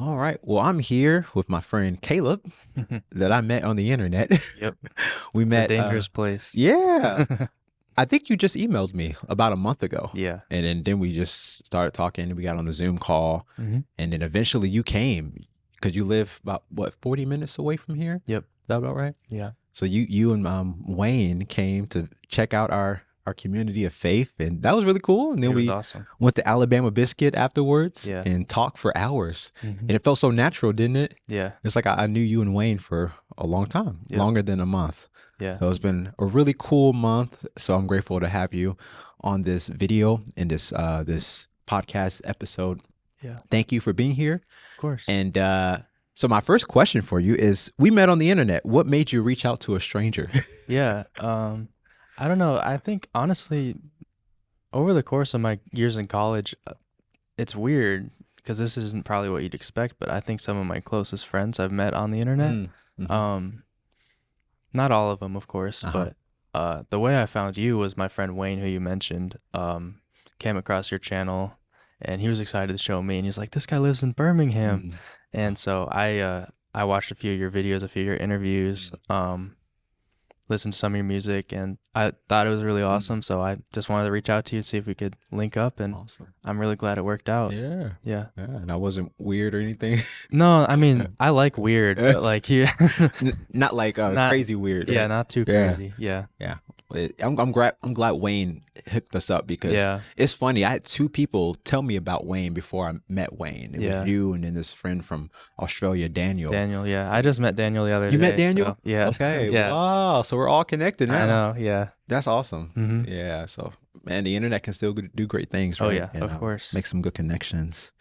All right. Well, I'm here with my friend Caleb that I met on the internet. Yep. We The met, dangerous place. yeah, I think you just emailed me about a month ago. Yeah. And then we just started talking and we got on a Zoom call. hmm And then eventually you came because you live about, what, 40 minutes away from here? Is Yep. that about right? Yeah. So you and Wayne came to check out our community of faith, and that was really cool. And It then was we awesome. went to Alabama Biscuit afterwards Yeah. and talked for hours, hmm and it felt so natural, didn't it? Yeah. It's like I knew you and Wayne for a long time, Yep. longer than a month. Yeah. So it's been a really cool month. So I'm grateful to have you on this video in this podcast episode. Yeah. Thank you for being here. Of course. And so my first question for you is: we met on the internet. What made you reach out to a stranger? Yeah. I don't know. I think honestly, over the course of my years in college, it's weird because this isn't probably what you'd expect, but I think some of my closest friends I've met on the internet. Mm, hmm. Um, Not all of them, of course, Uh huh. but the way I found you was my friend Wayne, who you mentioned, came across your channel, and he was excited to show me, and he's like, "This guy lives in Birmingham," Mm. and so I watched a few of your videos, a few of your interviews, listened to some of your music, and I thought it was really Mm. awesome. So I just wanted to reach out to you, see if we could link up, and Awesome. I'm really glad it worked out. Yeah. Yeah. Yeah. And I wasn't weird or anything. No, I mean I like weird, Yeah. but like yeah, Not like not crazy weird, yeah, right? not too Yeah. crazy. Yeah. Yeah. I'm glad Wayne hooked us up because Yeah. it's funny. I had two people tell me about Wayne before I met Wayne. It was Yeah. you and then this friend from Australia, Daniel. Daniel, yeah. I just met Daniel the other You met day, Daniel? so yeah. Okay. Yeah. Wow. So we're all connected I now. know, yeah. That's awesome. Mhm. Yeah. So man, the internet can still do great things, Oh right? yeah, And of course. make some good connections.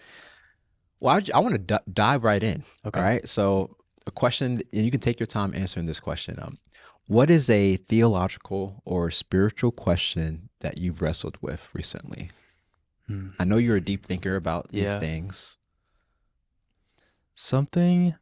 Well, I want to dive right in. All Okay. right. So, a question, and you can take your time answering this question. What is a theological or spiritual question that you've wrestled with recently? Hmm. I know you're a deep thinker about these Yeah. things. Something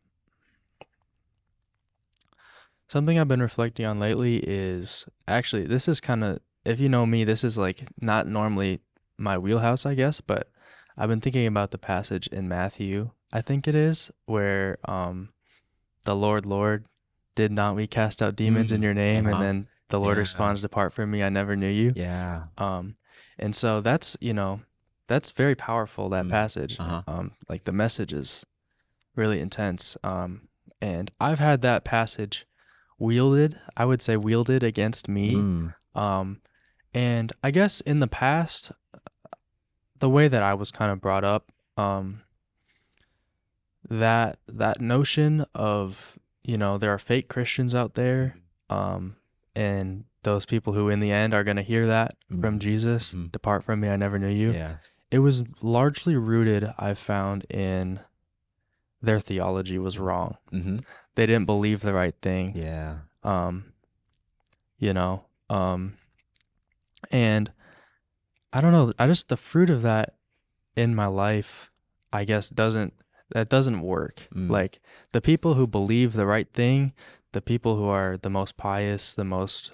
something I've been reflecting on lately is actually this is kind of if you know me, this is like not normally my wheelhouse, I guess, but I've been thinking about the passage in Matthew, I think it is, where the Lord, did not we cast out demons in Mm, your name? And uh-huh. then the Lord Yeah. responds, "Depart from me, I never knew you." Yeah. Um, and so that's very powerful, that Mm, passage. uh-huh. Like the message is really intense. And I've had that passage I would say wielded against me. Mm, Um, and I guess in the past, the way that I was kind of brought up, that notion of, there are fake Christians out there, um, and those people who in the end are going to hear that from mm, Jesus, mm. "Depart from me, I never knew you." Yeah. It was largely rooted, I've found, in their theology was wrong. Mm-hmm. They didn't believe the right thing. Yeah. Um, you know, and I don't know, I just the fruit of that in my life, I guess doesn't work. Mm, Like the people who believe the right thing, the people who are the most pious, the most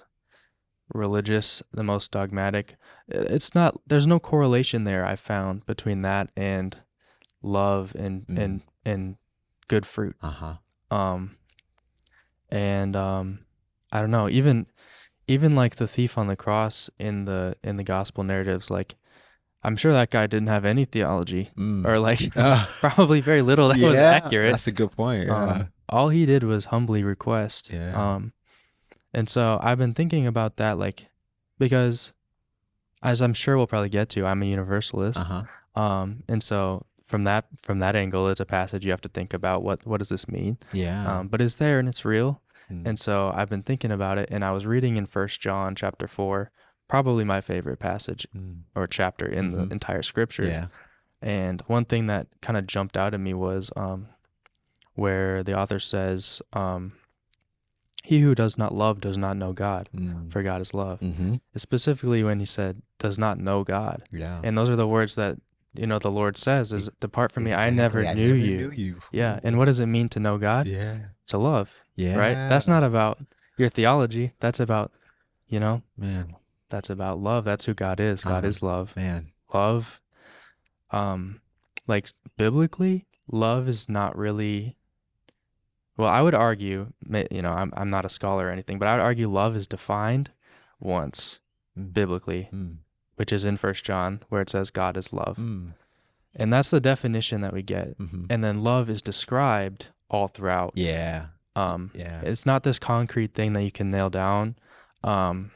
religious, the most dogmatic, it's not there's no correlation there I found between that and love and mm. and good fruit. Uh-huh. Um and I don't know, even like the thief on the cross in the gospel narratives, like I'm sure that guy didn't have any theology Mm. or like Uh, probably very little that was yeah, accurate. that's a good point. Yeah. All he did was humbly request. Yeah. And so I've been thinking about that, like, because as I'm sure we'll probably get to, I'm a universalist. Uh-huh. And so from that angle, it's a passage you have to think about what does this mean? Yeah. But it's there and it's real. Mm, And so I've been thinking about it, and I was reading in First John chapter 4, probably my favorite passage mm, or chapter in the mhm. entire scriptures. Yeah. And one thing that kind of jumped out at me was where the author says, "He who does not love does not know God, Mm, for God is love." mhm. Specifically when he said, "does not know God." Yeah. And those are the words that, the Lord says E is, "Depart from me, I never exactly. I knew never you." knew you. Yeah. And Ooh. what does it mean to know God? Yeah. To love, right? That's Yeah. not about your theology. That's about, you know, Man. that's about love. That's who God is. God Uh-huh. is love. Man. Love, um, like biblically. love is not really, well, I would argue, I'm not a scholar or anything, but I would argue love is defined once Mm, biblically, mm, which is in First John, where it says God is love. mm, And that's the definition that we get. mm-hmm. And then love is described all throughout. Yeah. Yeah. It's not this concrete thing that you can nail down, um,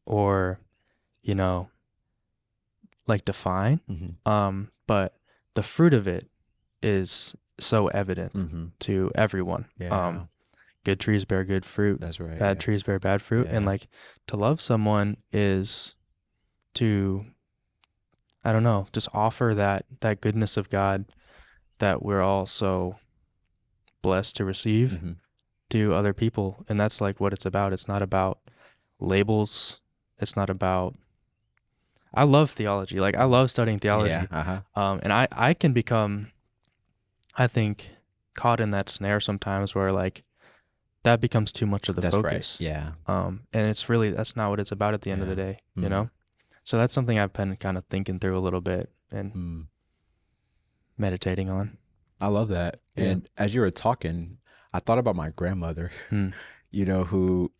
or, you know, like define. Mm-hmm. But the fruit of it is so evident Mm-hmm. to everyone. Yeah. Good trees bear good fruit, That's right. bad Yeah. trees bear bad fruit. And Yeah. like to love someone is to, I don't know, just offer that goodness of God that we're all so blessed to receive Mm-hmm. to other people. And that's like what it's about. It's not about labels. It's not about, I love theology. Like I love studying Yeah. theology. Uh-huh. And I can become, I think, caught in that snare sometimes where like that becomes too much of the That's right. focus. Yeah. And it's really, that's not what it's about at the end of Yeah. the day, Mm. So that's something I've been kind of thinking through a little bit and Mm. meditating on. I love that. Yeah. And as you were talking, I thought about my grandmother, Hmm. who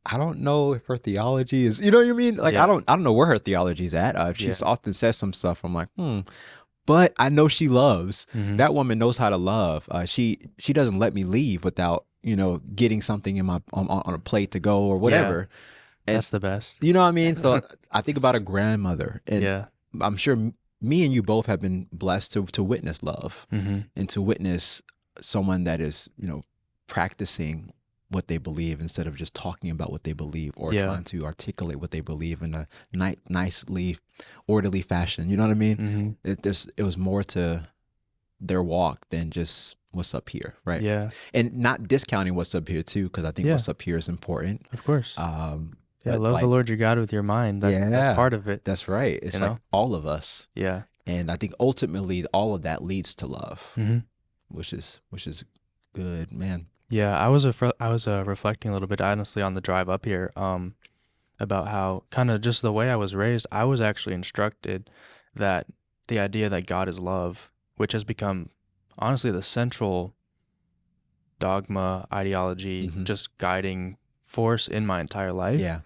I don't know if her theology is, you know what I mean? Like Yeah. I don't know where her theology's at. She's Yeah. often says some stuff. I'm like, but I know she loves. Mhm. That woman knows how to love. She doesn't let me leave without, getting something in my on a plate to go or whatever. And That's the best. you know what I mean? So I think about a grandmother, and Yeah. I'm sure me and you both have been blessed to witness love Mm-hmm. and to witness someone that is, practicing what they believe instead of just talking about what they believe or Yeah. trying to articulate what they believe in a nicely, orderly fashion. You know what I mean? Mm-hmm. It was more to their walk than just what's up here, right? Yeah. And not discounting what's up here too, because I think Yeah. what's up here is important. Of course. Yeah, Love the like, Lord your God with your mind. That's part of it. that's right. It's You like know? all of us. Yeah. And I think ultimately all of that leads to love, Mm-hmm. which is good, man. Yeah. I was reflecting a little bit honestly on the drive up here, about how kind of just the way I was raised. I was actually instructed that the idea that God is love, which has become honestly the central dogma, ideology, Mhm. just guiding force in my entire life. Yeah.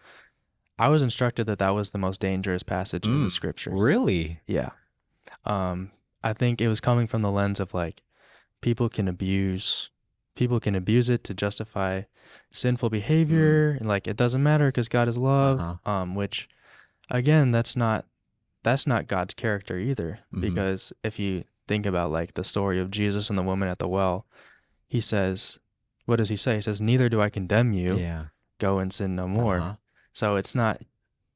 I was instructed that that was the most dangerous passage in the scriptures. Really? Yeah. I think it was coming from the lens of like people can abuse it to justify sinful behavior, and like it doesn't matter because God is love. Uh-huh. Which again, that's not God's character either. Mhm. Because if you think about like the story of Jesus and the woman at the well, he says, what does he say? He says, "Neither do I condemn you. Yeah. Go and sin no more." Uh-huh. So it's not,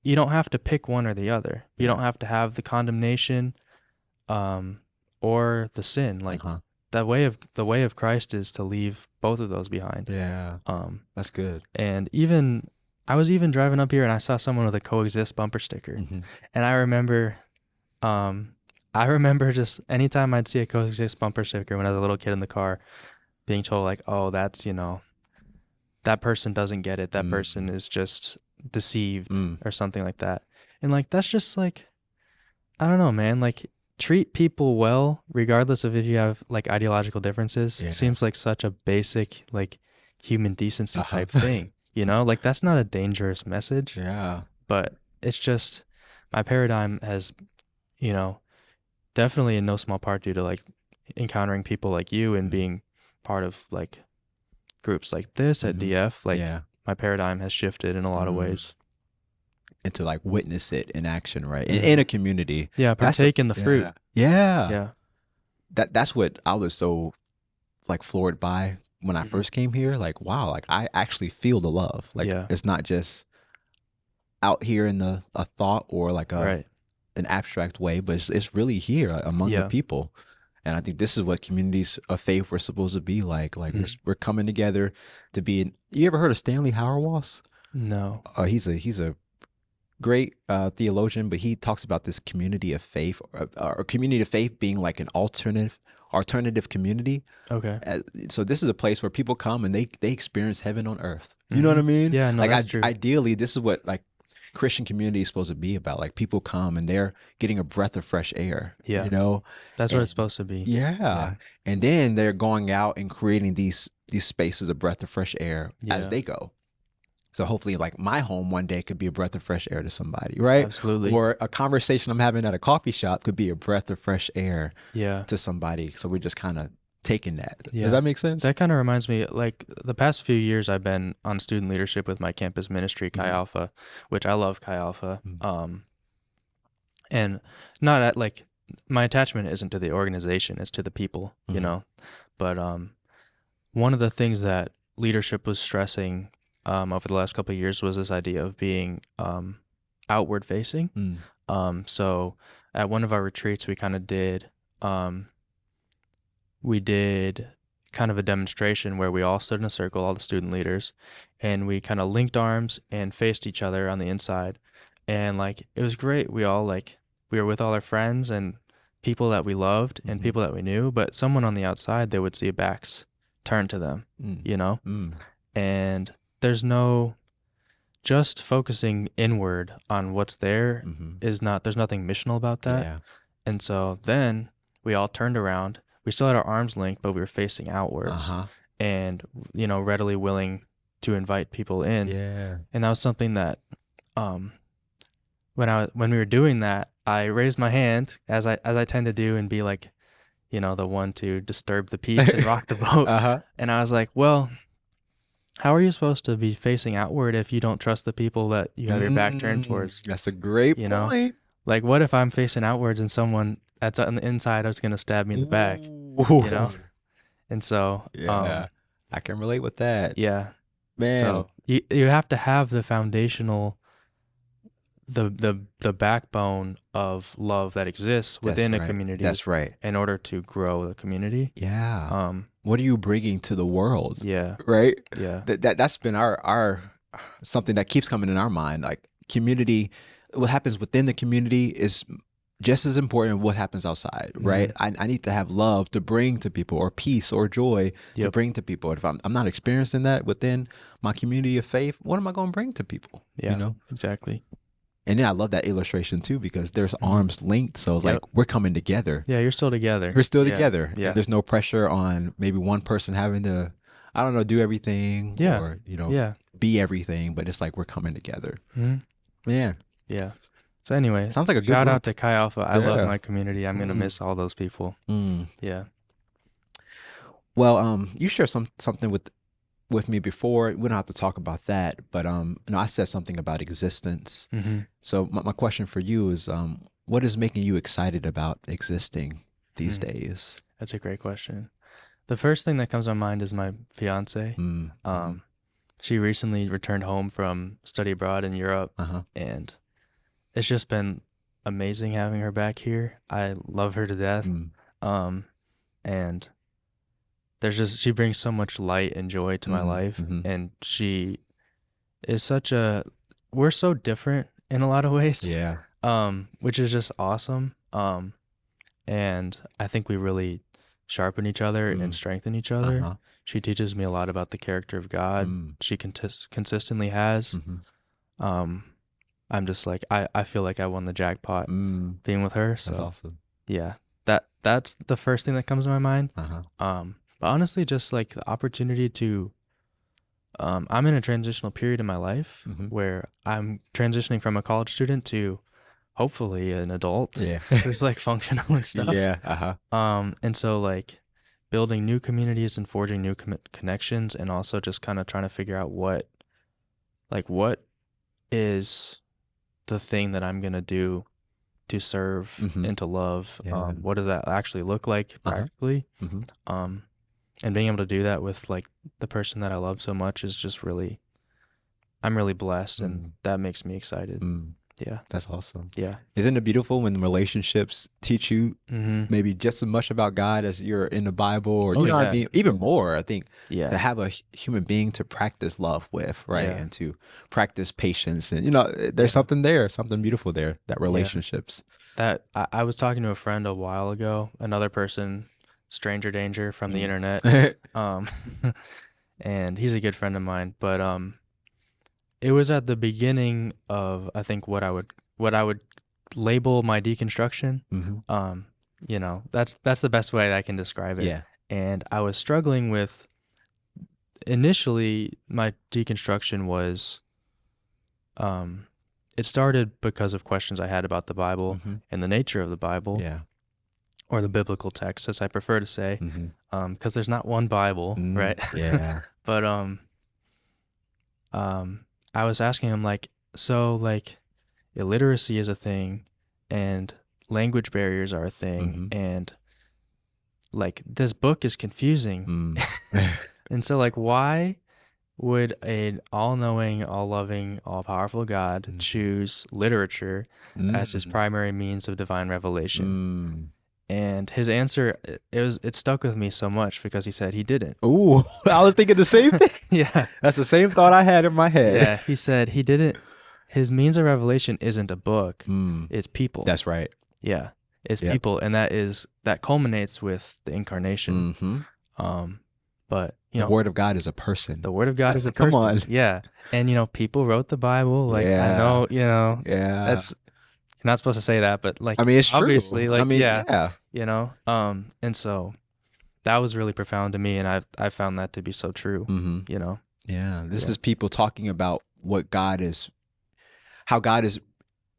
you don't have to pick one or the other. You Yeah. don't have to have the condemnation, or the sin. Like Uh-huh. the way of Christ is to leave both of those behind. Yeah. That's good. And even I was even driving up here and I saw someone with a coexist bumper sticker, Mhm. and I remember just anytime I'd see a coexist bumper sticker when I was a little kid in the car, being told like, oh, that's that person doesn't get it. That person is just deceived or something like that. And like, that's just like, I don't know, man, like treat people well, regardless of if you have like ideological differences. Yeah. Seems like such a basic, like human decency Uh-huh. type thing, like that's not a dangerous message, Yeah. but it's just my paradigm has, definitely in no small part due to like encountering people like you and being part of like groups like this at DF, like Yeah. my paradigm has shifted in a lot of ways. And to like witness it in action, right? In a community. Yeah, That's partake in the fruit. Yeah. Yeah. That's what I was so like floored by when I Mhm. first came here. Like, wow, like I actually feel the love. Like Yeah. it's not just out here in a thought or like Right. an abstract way, but it's really here among the Yeah. people. And I think this is what communities of faith were supposed to be like. Like we're coming together to be. You ever heard of Stanley Hauerwas? No. He's a great theologian, but he talks about this community of faith, or community of faith being like an alternative community. Okay. So this is a place where people come and they experience heaven on earth. You know what I mean? Yeah, no, like that's true. ideally, this is what like Christian community is supposed to be about. Like people come and they're getting a breath of fresh air, Yeah. That's what it's and supposed to be. yeah, Yeah. and then they're going out and creating these spaces of breath of fresh air as Yeah. they go. So hopefully, like my home one day could be a breath of fresh air to somebody, right? Absolutely. Or a conversation I'm having at a coffee shop could be a breath of fresh air Yeah. to somebody. So we're just kind of taking that. Does Yeah. that make sense? That kind of reminds me, like the past few years, I've been on student leadership with my campus ministry, Chi Mhm. Alpha, which I love Chi Alpha. Mm. And not at like my attachment isn't to the organization, it's to the people, you Mhm. know. But one of the things that leadership was stressing over the last couple of years was this idea of being outward facing. So at one of our retreats, we did kind of a demonstration where we all stood in a circle, all the student leaders, and we kind of linked arms and faced each other on the inside. And like it was great. We were with all our friends and people that we loved and Mhm. people that we knew, but someone on the outside, they would see backs turned to them, you know? And there's no just focusing inward on what's there there's nothing missional about that. Yeah. And so then we all turned around. We still had our arms linked, but we were facing outwards and, readily willing to invite people in. Yeah. And that was something that, when we were doing that, I raised my hand as I tend to do and be like, the one to disturb the peace and rock the boat. And I was like, well, how are you supposed to be facing outward if you don't trust the people that you have your back turned towards? That's a great point. Like, what if I'm facing outwards and someone that's on the inside is going to stab me in the back, And so, yeah, I can relate with that. Yeah, Man. So you have to have the foundational, the backbone of love that exists within a community. That's right. In order to grow the community. Yeah. What are you bringing to the world? Yeah. Right. Yeah. That's been our something that keeps coming in our mind. Like community, what happens within the community is just as important as what happens outside, right? I need to have love to bring to people, or peace or joy to bring to people. If I'm not experiencing that within my community of faith, what am I going to bring to people? Yeah, exactly. And then I love that illustration too, because there's arms linked. So it's like we're coming together. Yeah, you're still together. We're still together. Yeah. There's no pressure on maybe one person having to, I don't know, do everything or, be everything. But it's like we're coming together. Yeah. Yeah. So anyway, sounds like a good shout group. out to Chi Alpha. I love my community. I'm going to miss all those people. Yeah. Well, you shared something with me before. We don't have to talk about that, but I said something about existence. So my question for you is, what is making you excited about existing these days? That's a great question. The first thing that comes to my mind is my fiance. She recently returned home from study abroad in Europe, and it's just been amazing having her back here. I love her to death. And she brings so much light and joy to my life. And she is we're so different in a lot of ways. Yeah. Which is just awesome. And I think we really sharpen each other and strengthen each other. She teaches me a lot about the character of God. She consistently has. I'm just like, I feel like I won the jackpot being with her. So that's awesome. Yeah, that's the first thing that comes to my mind. But honestly, just like the opportunity to, I'm in a transitional period in my life where I'm transitioning from a college student to hopefully an adult who's like functional and stuff. Yeah. And so like building new communities and forging new connections, and also just kind of trying to figure out what is the thing that I'm gonna do to serve and to love. What does that actually look like practically? And being able to do that with like the person that I love so much is just really, I'm really blessed, and that makes me excited. Yeah. That's awesome. Yeah. Isn't it beautiful when relationships teach you maybe just as much about God as you're in the Bible, or what I mean? Even more, I think, to have a human being to practice love with, right? And to practice patience. And, there's something there, something beautiful there, that relationships. That I was talking to a friend a while ago, another person, stranger danger from the internet. And he's a good friend of mine, but it was at the beginning of, I think, what I would label my deconstruction. Hmm. That's the best way I can describe it. Yeah. And I was struggling with, initially my deconstruction was, it started because of questions I had about the Bible Hmm. and the nature of the Bible, Yeah. or the biblical text, as I prefer to say, Hmm. because there's not one Bible, right? Yeah. But I was asking him, like, so, like, illiteracy is a thing, and language barriers are a thing, Hmm. and, like, this book is confusing. Mm. And so, like, why would an all-knowing, all-loving, all-powerful God Mm. choose literature as his Mm. primary means of divine revelation? Mm. And his answer, it stuck with me so much, because he said he didn't. Ooh, I was thinking the same thing. Yeah. That's the same thought I had in my head. Yeah, he said he didn't. His means of revelation isn't a book, Mm. it's people. That's right. Yeah, it's Yep. people, and that culminates with the incarnation. Hmm. But The Word of God is a person. the Word of God is a Come person. on. Yeah, and people wrote the Bible. Like, I Yeah. know, Yeah. that's, you're not supposed to say that, but, like, I mean, it's obviously, true. like, I mean, yeah, yeah. and so that was really profound to me, and I found that to be so true. Hmm. Yeah. This Yeah. is people talking about how God is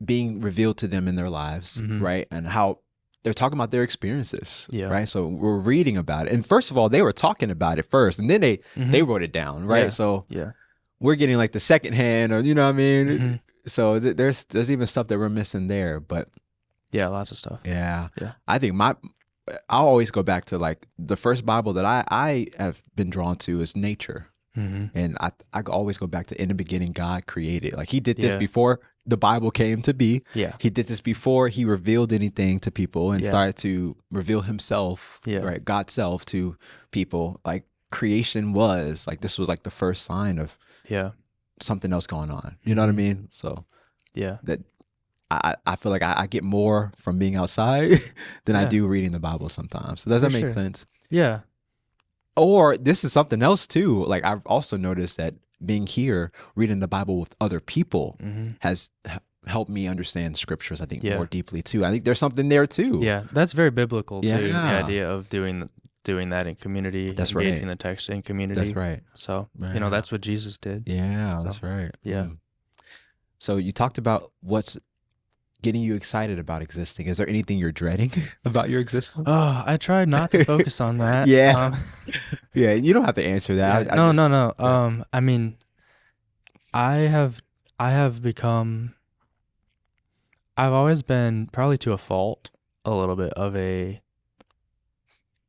being revealed to them in their lives, Mhm. right? And how they're talking about their experiences, Yeah. right? So we're reading about it. And first of all, they were talking about it first, and then they Mhm. wrote it down, right? Yeah. So Yeah. we're getting like the second hand, or you know what I mean? Mhm. So there's even stuff that we're missing there, but Yeah, lots of stuff. yeah. Yeah. I think I'll always go back to like the first Bible that I have been drawn to is nature. Mhm. And I always go back to, in the beginning, God created. Like he did this Yeah. before the Bible came to be. Yeah. He did this before he revealed anything to people and Yeah. started to reveal himself, Yeah. right? God's self to people. Like creation was like, this was like the first sign of Yeah. something else going on. You know what I Mhm. mean? So Yeah. that I feel like I get more from being outside than I Yeah. do reading the Bible sometimes. So does For that make sure. sense? Yeah. Or this is something else too. Like I've also noticed that being here, reading the Bible with other people Mhm. has helped me understand scriptures, I think, Yeah. more deeply too. I think there's something there too. Yeah, that's very biblical too. The Yeah. idea of doing that in community, That's right. engaging the text in community. That's right. So, Yeah. that's what Jesus did. Yeah, So, that's right. yeah. Mm. So you talked about what's getting you excited about existing. Is there anything you're dreading about your existence? Oh, I tried not to focus on that. Yeah. Yeah, you don't have to answer that. Yeah. I No, just, no, no. yeah. I mean, I have become, I've always been, probably to a fault, a little bit of a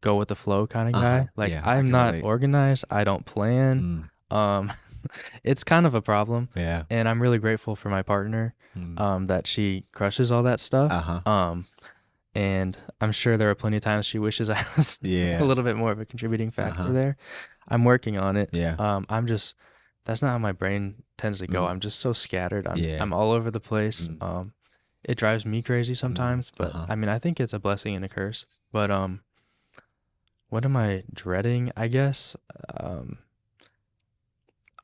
go with the flow kind of guy. Like, Yeah, I I'm can not relate. organized. I don't plan. Mm. It's kind of a problem. Yeah. And I'm really grateful for my partner, Mm. that she crushes all that stuff. Uh-huh. And I'm sure there are plenty of times she wishes I was Yeah. a little bit more of a contributing factor Uh-huh. there. I'm working on it. Yeah. That's not how my brain tends to go. Mm. I'm just so scattered. Yeah. I'm all over the place. Mm. It drives me crazy sometimes, but Uh-huh. I mean, I think it's a blessing and a curse. But what am I dreading? I guess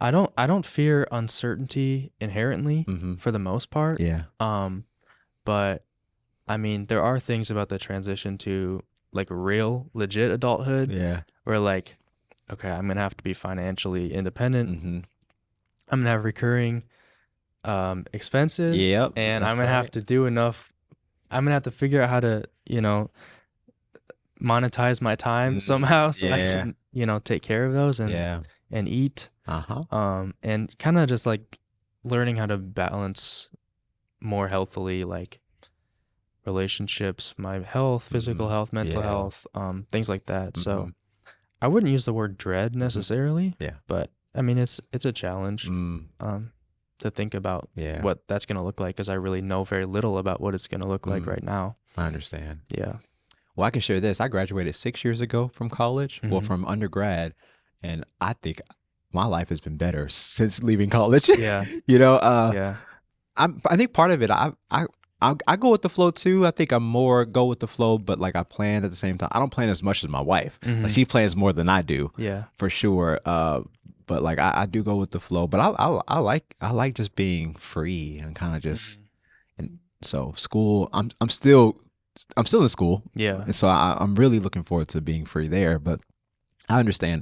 I don't fear uncertainty inherently Mhm. for the most part. Yeah. But I mean, there are things about the transition to, like, real legit adulthood Yeah. where, like, okay, I'm gonna have to be financially independent. Mm-hmm. I'm gonna have recurring expenses. Yep. And I'm that's gonna have right. to do enough. I'm gonna have to figure out how to, monetize my time somehow, so I Yeah. can, take care of those and Yeah. eat. Uh-huh. And kind of just, like, learning how to balance more healthily, like, relationships, my health, physical health, mental Yeah. health, things like that. So Mhm. I wouldn't use the word dread necessarily. Yeah. But I mean, it's a challenge Mm. to think about Yeah. what that's going to look like, because I really know very little about what it's going to look like right now. I understand. Yeah. Well, I can share this. I graduated 6 years ago from college, well, Mhm. from undergrad, and I think my life has been better since leaving college. Yeah. Yeah. I think part of it, I go with the flow too. I think I'm more go with the flow, but like I plan at the same time. I don't plan as much as my wife. Mhm. Like she plans more than I do, Yeah. for sure. but like I do go with the flow. But I like just being free and kind of just, Mhm. and so school. I'm still in school, Yeah. and so I'm really looking forward to being free there. But I understand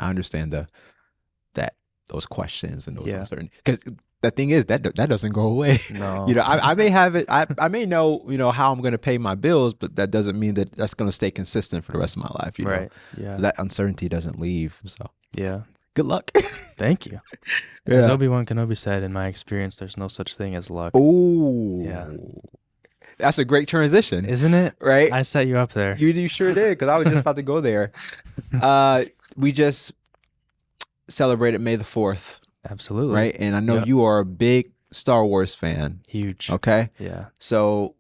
that those questions and those Yeah. uncertainty, because the thing is that doesn't go away. No. I may have it. I may know how I'm going to pay my bills, but that doesn't mean that that's going to stay consistent for the rest of my life. Right. Yeah. That uncertainty doesn't leave. So Yeah. good luck. Thank you. As Yeah. Obi-Wan Kenobi said, in my experience, there's no such thing as luck. Yeah. Oh, that's a great transition, Isn't it? right? I set you up there. You sure did, because I was just about to go there. Uh, we just celebrated May the 4th, Absolutely. right? And I know Yep. you are a big Star Wars fan. Huge. Okay. Yeah. So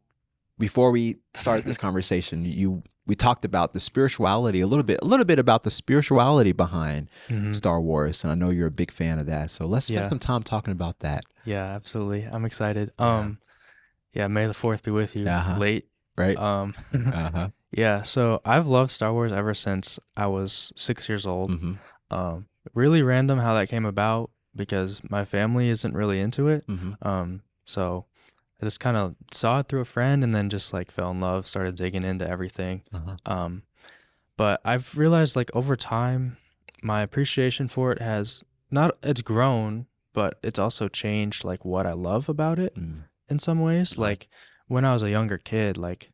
before we start this conversation, we talked about the spirituality a little bit about the spirituality behind Hmm. Star Wars, and I know you're a big fan of that. So let's spend Yeah. some time talking about that. Yeah, absolutely. I'm excited. Yeah. Yeah, May the 4th be with you. Uh-huh. Late. Right. Um, Uh-huh. yeah, so I've loved Star Wars ever since I was 6 years old. Mm-hmm. Really random how that came about because my family isn't really into it. Mm-hmm. So I just kind of saw it through a friend and then just like fell in love, started digging into everything. Uh-huh. But I've realized like over time, my appreciation for it has not, it's grown, but it's also changed like what I love about it Mm. in some ways. Right. Like when I was a younger kid, like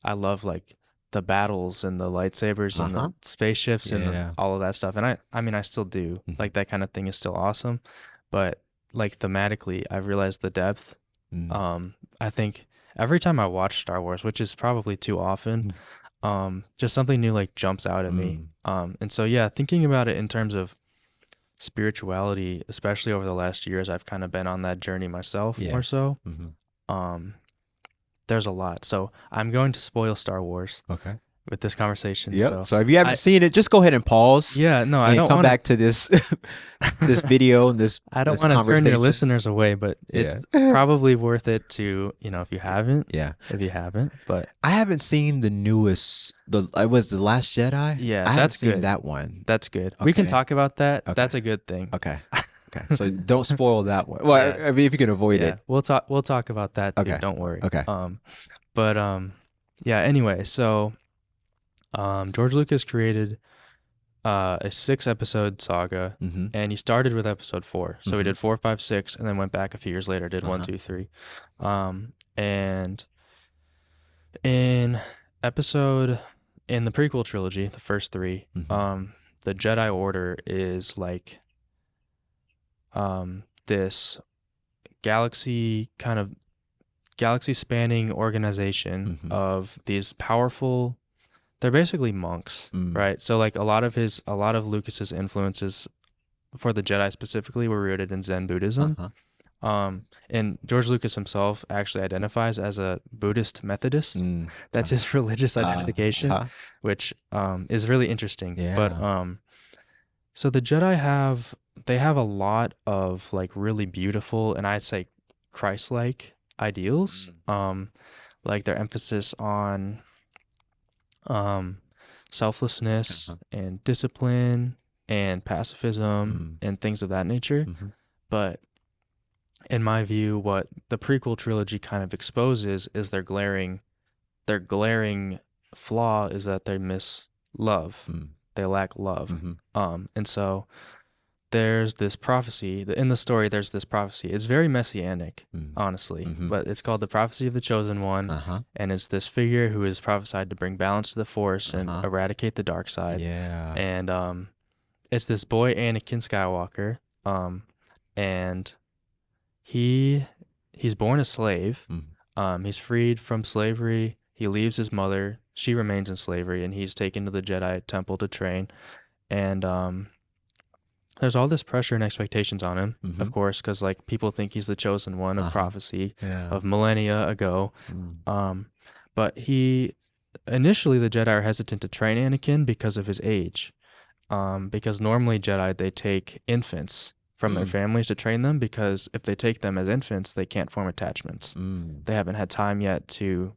I love like the battles and the lightsabers and Uh-huh. the spaceships and Yeah. all of that stuff. And I mean, I still do. Mhm. Like that kind of thing is still awesome. But like thematically, I've realized the depth. Mm. I think every time I watch Star Wars, which is probably too often, just something new like jumps out at me. And so yeah, thinking about it in terms of spirituality, especially over the last years, I've kind of been on that journey myself Yeah. more so. Mm-hmm. There's a lot. So I'm going to spoil Star Wars Okay. with this conversation. Yep. So if you haven't I, seen it, just go ahead and pause yeah, no, I and don't come want to. back to this this video and this I don't this want to turn your conversation. listeners away, but Yeah. it's probably worth it to, if you haven't, Yeah. but I haven't seen the newest. It was the Last Jedi. yeah, I haven't that's seen good. that one. That's good. We can Okay. talk about that. Okay. That's a good thing. Okay. Okay. So don't spoil that one. Well, Yeah. I mean, if you can avoid Yeah, it. we'll talk about that too. Okay. Don't worry. Okay. But yeah, anyway, so George Lucas created a 6-episode saga, Mm-hmm. and he started with episode 4. So he Mhm. did 4, 5, 6, and then went back a few years later, did 1, Uh-huh. 2, 3. And in the prequel trilogy, the first 3, Mhm. the Jedi Order is like this galaxy spanning organization Mhm. of these powerful, they're basically monks, Mm. right? So like a lot of Lucas's influences for the Jedi specifically were rooted in Zen Buddhism. Uh-huh. And George Lucas himself actually identifies as a Buddhist Methodist. Mm. That's his religious identification, Uh-huh. which is really interesting. Yeah. But so the Jedi have a lot of like really beautiful and I'd say Christ-like ideals. Like their emphasis on selflessness Uh-huh. and discipline and pacifism and things of that nature. Mm-hmm. But in my view, what the prequel trilogy kind of exposes is their glaring flaw is that they miss love. They lack love. Mm-hmm. And so there's this prophecy in the story. There's this prophecy. It's very messianic, honestly, but it's called the prophecy of the chosen one. Uh-huh. And it's this figure who is prophesied to bring balance to the force and eradicate the dark side. Yeah. And it's this boy Anakin Skywalker, and he's born a slave. He's freed from slavery. He leaves his mother. She remains in slavery, and he's taken to the Jedi temple to train. And there's all this pressure and expectations on him, of course, because like people think he's the chosen one of prophecy of millennia ago. But initially the Jedi are hesitant to train Anakin because of his age. Because normally Jedi, they take infants from their families to train them, because if they take them as infants, they can't form attachments. They haven't had time yet to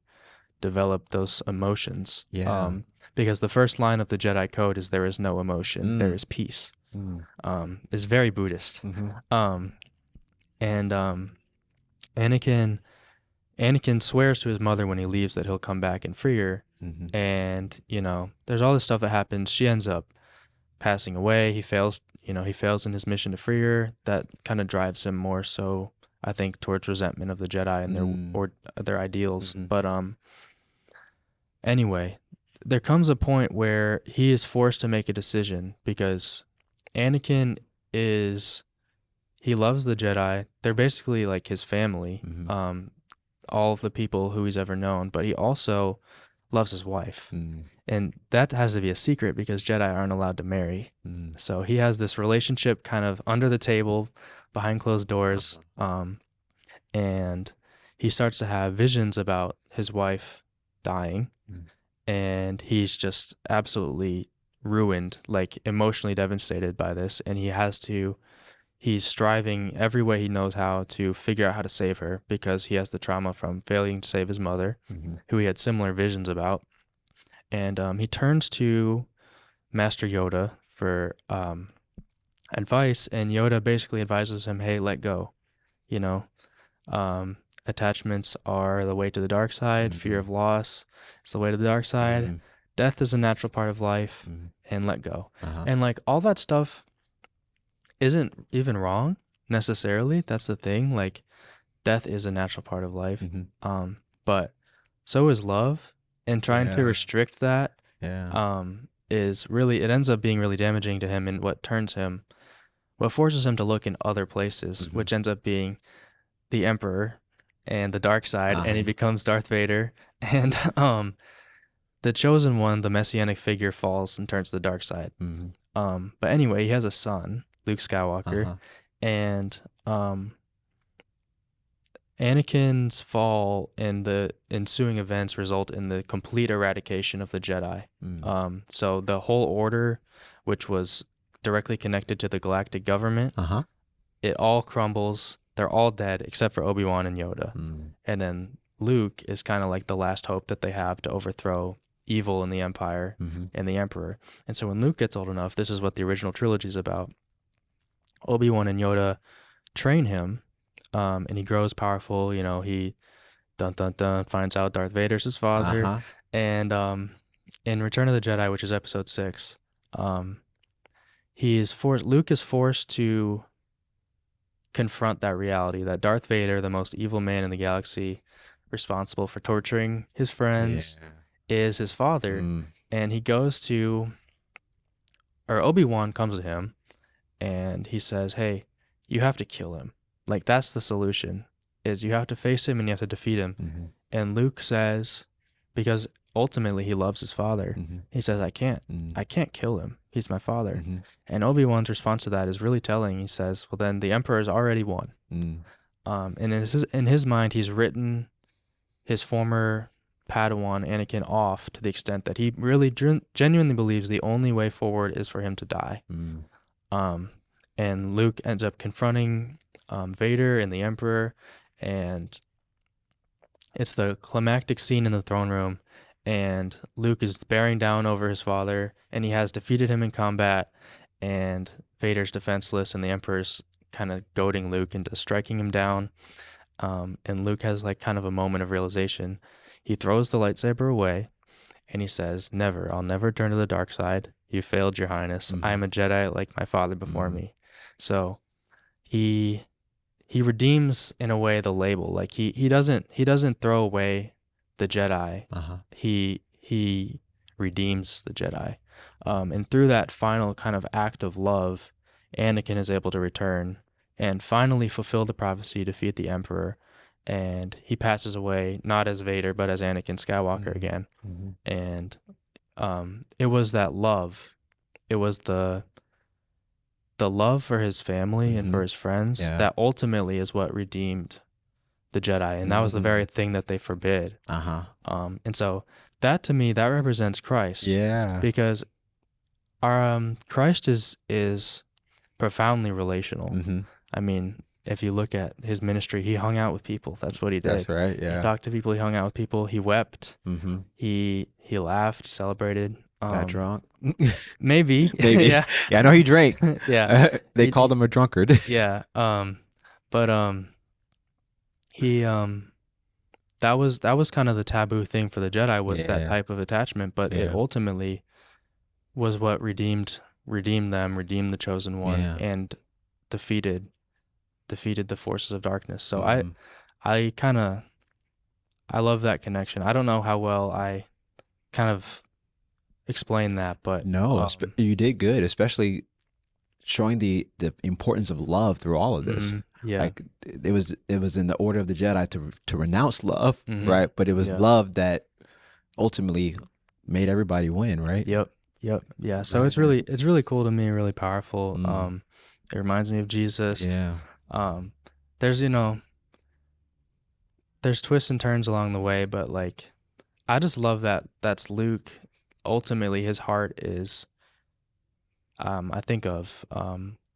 develop those emotions. Yeah. Because the first line of the Jedi Code is there is no emotion, there is peace. Mm. is very Buddhist. Mhm. Um, and Anakin Anakin swears to his mother when he leaves that he'll come back and free her. Mhm. And, there's all this stuff that happens. She ends up passing away. He fails in his mission to free her. That kind of drives him more so, I think, towards resentment of the Jedi and Mm. their ideals. Mhm. But anyway, there comes a point where he is forced to make a decision because Anakin is he loves the Jedi. They're basically like his family. Mhm. All of the people who he's ever known, but he also loves his wife. Mm. And that has to be a secret because Jedi aren't allowed to marry. Mm. So he has this relationship kind of under the table, behind closed doors, Uh-huh. and he starts to have visions about his wife dying, Mm. and he's just absolutely ruined, like emotionally devastated by this, and he's striving every way he knows how to figure out how to save her because he has the trauma from failing to save his mother, Mhm. who he had similar visions about. And he turns to Master Yoda for advice, and Yoda basically advises him, "Hey, let go. You know, um, attachments are the way to the dark side. Fear Mhm. of loss is the way to the dark side. Mm. Death is a natural part of life, Mm. and let go." Uh-huh. And like all that stuff isn't even wrong necessarily. That's the thing. Like death is a natural part of life. Mhm. But so is love, and trying to Yeah. restrict that Yeah. is really, it ends up being really damaging to him, and what forces him to look in other places, Mhm. which ends up being the Emperor and the dark side, and he Uh-huh. becomes Darth Vader. And the chosen one, the messianic figure, falls and turns to the dark side. Mhm. But anyway, he has a son, Luke Skywalker, Uh-huh. and Anakin's fall and the ensuing events result in the complete eradication of the Jedi. Mm. So the whole order, which was directly connected to the galactic government, Uh-huh. it all crumbles. They're all dead except for Obi-Wan and Yoda. Mm. And then Luke is kind of like the last hope that they have to overthrow evil in the Empire Mhm. and the Emperor. And so when Luke gets old enough, this is what the original trilogy is about. Obi-Wan and Yoda train him, and he grows powerful. He dun dun dun finds out Darth Vader's his father, Uh-huh. and in Return of the Jedi, which is Episode 6, Luke is forced to confront that reality that Darth Vader, the most evil man in the galaxy, responsible for torturing his Yeah. friends, is his father, Mm. and Obi-Wan comes to him and he says, "Hey, you have to kill him. Like that's the solution. Is you have to face him and you have to defeat him." Mhm. And Luke says, because ultimately he loves his father, Mhm. he says, "I can't. Mm. I can't kill him. He's my father." Mhm. And Obi-Wan's response to that is really telling. He says, "Well, then the Emperor's already won." Mm. And in his mind, he's written his former Padawan Anakin off to the extent that he really genuinely believes the only way forward is for him to die. Mm. Um, and Luke ends up confronting Vader and the Emperor, and it's the climactic scene in the throne room. And Luke is bearing down over his father, and he has defeated him in combat. And Vader's defenseless, and the Emperor's kind of goading Luke into striking him down. And Luke has like kind of a moment of realization. He throws the lightsaber away, and he says, "Never, I'll never turn to the dark side. You failed, Your Highness. I Mhm. am a Jedi like my father before Mhm. me." So he he redeems in a way the label. Like he doesn't throw away the Jedi. Uh-huh. He redeems the Jedi. And through that final kind of act of love, Anakin is able to return and finally fulfill the prophecy, defeat the Emperor, and he passes away not as Vader but as Anakin Skywalker Mhm. again. Mhm. And it was that love. It was the love for his family and for Mhm. his friends Yeah. that ultimately is what redeemed the Jedi, and that was the very Mhm. thing that they forbid. Uh-huh. And so that to me that represents Christ, Yeah. because our Christ is profoundly relational. Mhm. I mean, if you look at his ministry, he hung out with people. That's what he That's did. right. He Yeah. talked to people. He hung out with people. He wept. Mhm. He laughed. Celebrated. Got Um, drunk. maybe. Maybe. Yeah. Yeah, I know he drank. Yeah. They He called him a drunkard. yeah. But he that was kind of the taboo thing for the Jedi, was that Yeah, type of attachment, but it yeah, ultimately was what redeemed them, redeemed the chosen one, yeah. and defeated defeated the forces of darkness. So Hmm. I kind of I love that connection. I don't know how well I kind of explain that, but No, you did good, especially showing the importance of love through all of this. yeah. Like it was in the order of the Jedi to renounce love, Mhm. right? But it was Yeah. love that ultimately made everybody win, right? Yep. Yep. Yeah. So Right, right. it's really cool to me, really powerful. Mm, It reminds me of Jesus. yeah. Um, there's there's twists and turns along the way, but like I just love that that's Luke. Ultimately, his heart is I think of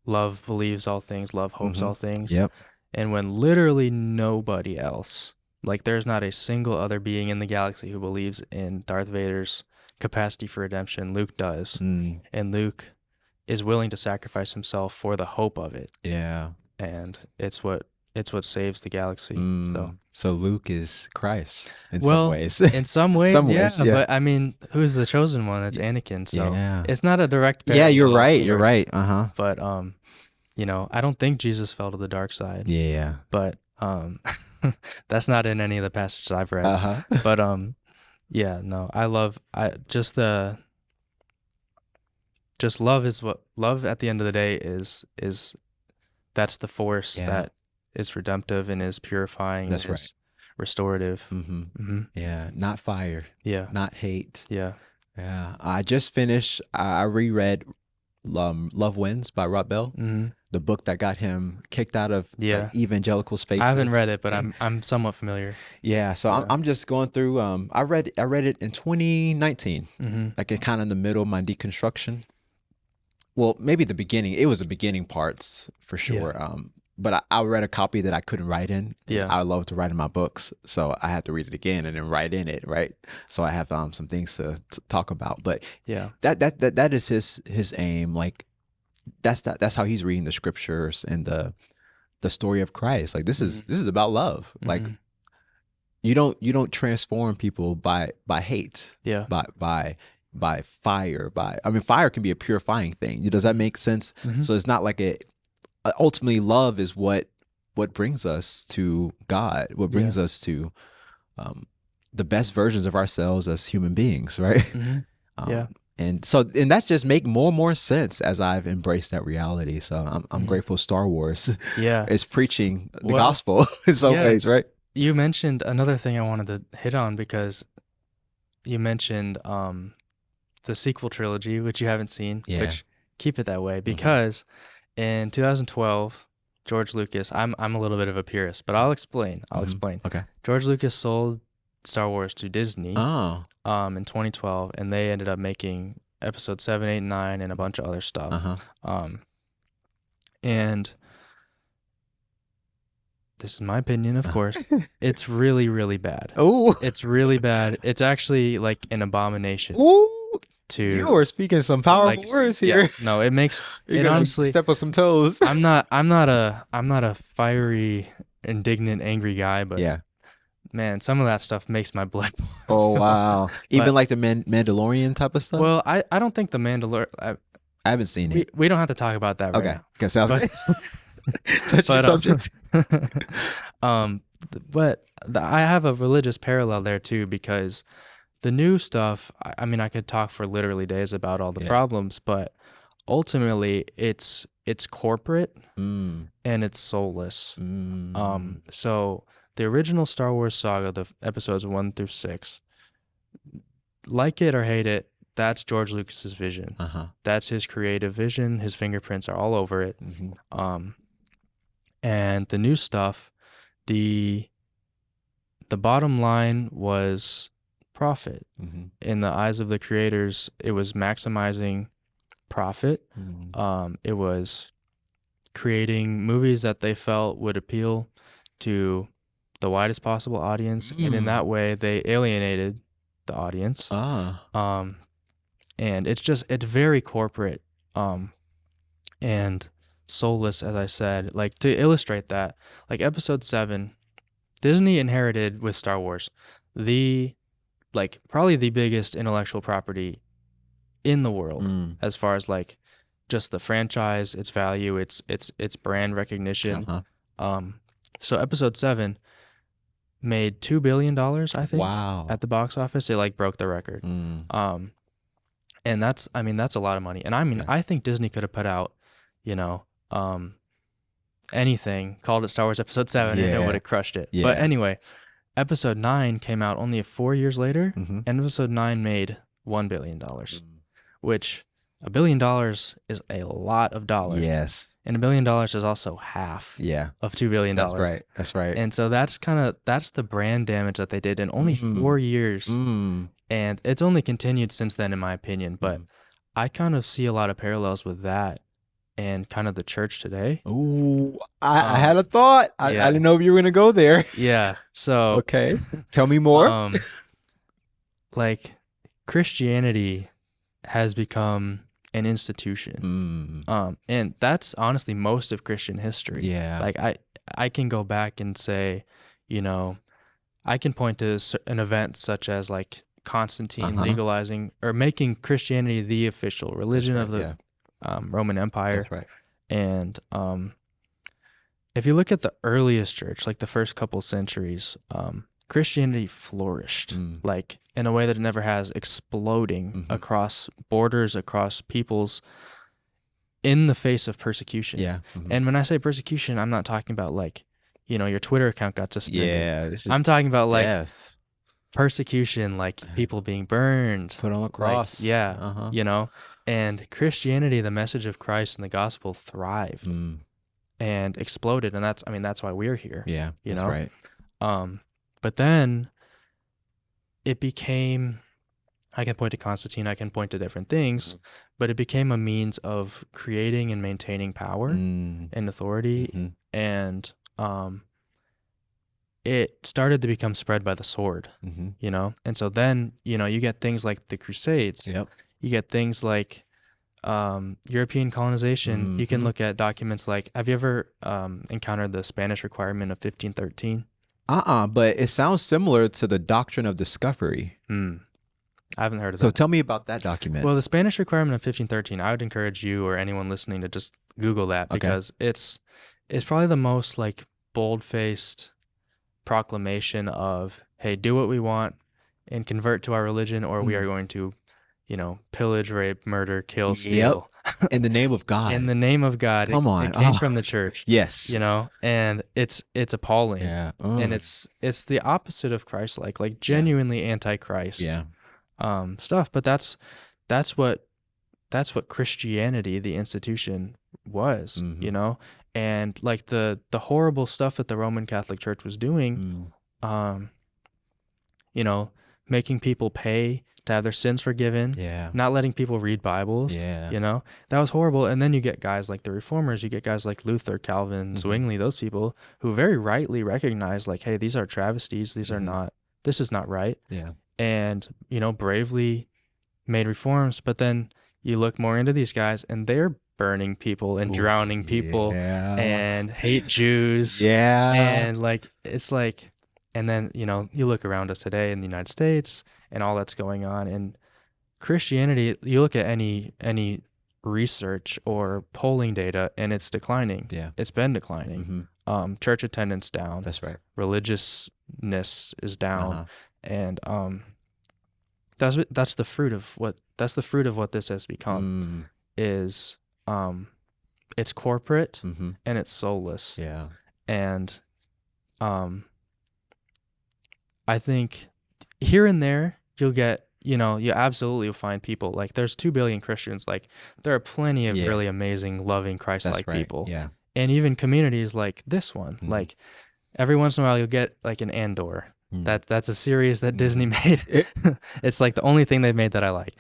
love believes all things, love hopes Hmm. all things. Yep. And when literally nobody else, like there's not a single other being in the galaxy who believes in Darth Vader's capacity for redemption, Luke does. Mm, And Luke is willing to sacrifice himself for the hope of it. yeah. And it's what saves the galaxy. So, So Luke is Christ in some well, ways. in some ways, Some yeah, ways, yeah. but I mean, who's the chosen one? It's Y- Anakin. So, Yeah. it's not a direct Yeah, you're parallel, right. You're right. Uh-huh. but I don't think Jesus fell to the dark side, Yeah. but that's not in any of the passages I've read. Uh-huh. But yeah, no, I just love is what love at the end of the day is that's the force Yeah, that is redemptive and is purifying and that's right. is restorative. Mm-hmm. Hmm. Yeah, not fire, Yeah, not hate. yeah. Yeah, I just finished. I reread "Love Wins" by Rob Bell, Hmm. the book that got him kicked out of like Yeah. evangelical I haven't spaces. read it, but I'm somewhat familiar. Yeah, so I'm Yeah. I'm just going through. I read it in 2019, Hmm. like in kind of the middle of my deconstruction. Well, maybe the beginning. It was the beginning parts for Yeah. sure. But I read a copy that I couldn't write in, and Yeah. I love to write in my books, so I had to read it again and then write in it, right? So I have some things to talk about. But Yeah. that is his aim. Like that's how he's reading the scriptures and the story of Christ. Like this is Hmm. this is about love. Like Hmm. you don't transform people by hate, Yeah. by fire. By I mean, fire can be a purifying thing. Does that Hmm. make sense? Hmm. So it's not like ultimately love is what brings us to God, what Yeah. brings us to um, the best versions of ourselves as human beings, right? Hmm. Yeah. And that's just make more and more sense as I've embraced that reality. So I'm Hmm. grateful Star Wars Yeah. is preaching the Well, gospel in some yeah. ways, right? You mentioned another thing I wanted to hit on because you mentioned the sequel trilogy, which you haven't seen, Yeah. which keep it that way Hmm. because in 2012, George Lucas, I'm a little bit of a purist, but I'll explain. I'll Hmm. explain. Okay. George Lucas sold Star Wars to Disney Oh. in 2012, and they ended up making episode 7, 8, 9, and a bunch of other stuff. Uh-huh. Um, and this is my opinion, of course. It's really, really bad. Oh. It's really bad. It's actually like an abomination Ooh. You to are speaking some like powerful words yeah, here. no, it makes You're it gonna honestly step on some toes. I'm not a fiery, indignant, angry guy, but Yeah. man, some of that stuff makes my blood Oh boil. wow. Even But like the Mandalorian type of stuff. well, I don't think the Mandalorian I haven't seen we it. we don't have to talk about that right Okay. now. Okay. Sounds But good. Touchy but subject. um I have a religious parallel there too because the new stuff, I mean, I could talk for literally days about all the Yeah. problems, but ultimately it's corporate Mm. and it's soulless. Mm. So the original Star Wars saga, the episodes 1 through 6, like it or hate it, that's George Lucas's vision. Uh-huh. That's his creative vision. His fingerprints are all over it. Mm-hmm. Um, and the new stuff, the the bottom line was profit. Mm-hmm. In the eyes of the creators, it was maximizing profit. Mm. It was creating movies that they felt would appeal to the widest possible audience, and in Mm. that way, they alienated the audience. Ah. Um, and it's very corporate, and soulless, as I said. Like, to illustrate that, like episode 7, Disney inherited with Star Wars the like probably the biggest intellectual property in the world, Mm. as far as like just the franchise, its value, its brand recognition. Uh-huh. Um, so episode 7 made $2 billion, I think, Wow. at the box office. It like broke the record. Mm. Um, and that's a lot of money. And I mean, Yeah. I think Disney could have put out, you know, anything, called it Star Wars Episode 7, and it would Yeah. have crushed it. But Yeah. anyway, Episode 9 came out only 4 years later, Mm-hmm. and Episode 9 made $1 billion, Mm. which $1 billion is a lot of dollars. Yes. And $1 billion is also half Yeah. of $2 billion. That's right. That's right. And so that's the brand damage that they did in only 4 years. Mm. And it's only continued since then, in my opinion. But I kind of see a lot of parallels with that and kind of the church today. Ooh, I had a thought. I didn't know if you were gonna go there. Yeah. So Okay, tell me more. Like, Christianity has become an institution. And that's honestly most of Christian history. Yeah. Like, I can go back and say, I can point to an event such as like Constantine legalizing or making Christianity the official religion of the Roman Empire. That's right. And if you look at the earliest church, like the first couple centuries, Christianity flourished like in a way that it never has, exploding across borders, across peoples, in the face of persecution. Yeah. And when I say persecution, I'm not talking about like, your Twitter account got suspended. Yeah. I'm talking about like persecution, like people being burned, put on a cross. Like, and Christianity, the message of Christ and the gospel, thrived and exploded. And that's why we're here. Yeah. That's right. But then it became, I can point to Constantine, I can point to different things, but it became a means of creating and maintaining power and authority. And it started to become spread by the sword, and so then, you get things like the Crusades. Yep. You get things like European colonization. You can look at documents like, have you ever encountered the Spanish requirement of 1513? But it sounds similar to the doctrine of discovery. I haven't heard of that. So tell me about that document. Well, the Spanish requirement of 1513, I would encourage you or anyone listening to just Google that, because it's probably the most like bold-faced proclamation of, hey, do what we want and convert to our religion, or we are going to, pillage, rape, murder, kill, steal. In the name of God. In the name of God. Come on. It came from the church. Yes. And it's appalling. Yeah. And it's the opposite of Christ-like, like genuinely anti-Christ. Yeah. Stuff. But that's what Christianity, the institution, was, and like the horrible stuff that the Roman Catholic Church was doing, making people pay to have their sins forgiven, not letting people read Bibles, that was horrible. And then you get guys like the Reformers, you get guys like Luther, Calvin, Zwingli, those people who very rightly recognize, like, hey, these are travesties, this is not right. Yeah. And, bravely made reforms. But then you look more into these guys and they're burning people and drowning people and hate Jews. And like, it's like, and then, you look around us today in the United States and all that's going on, and Christianity, you look at any research or polling data and it's declining. Yeah. It's been declining. Church attendance down. That's right. Religiousness is down. And that's the fruit of what this has become. Is it's corporate and it's soulless. Yeah. And I think here and there you'll get, you absolutely will find people like, there's 2 billion Christians, like there are plenty of really amazing, loving, Christ-like people. Yeah. And even communities like this one, like every once in a while you'll get like an Andor. That's a series that Disney made. It's like the only thing they've made that I like.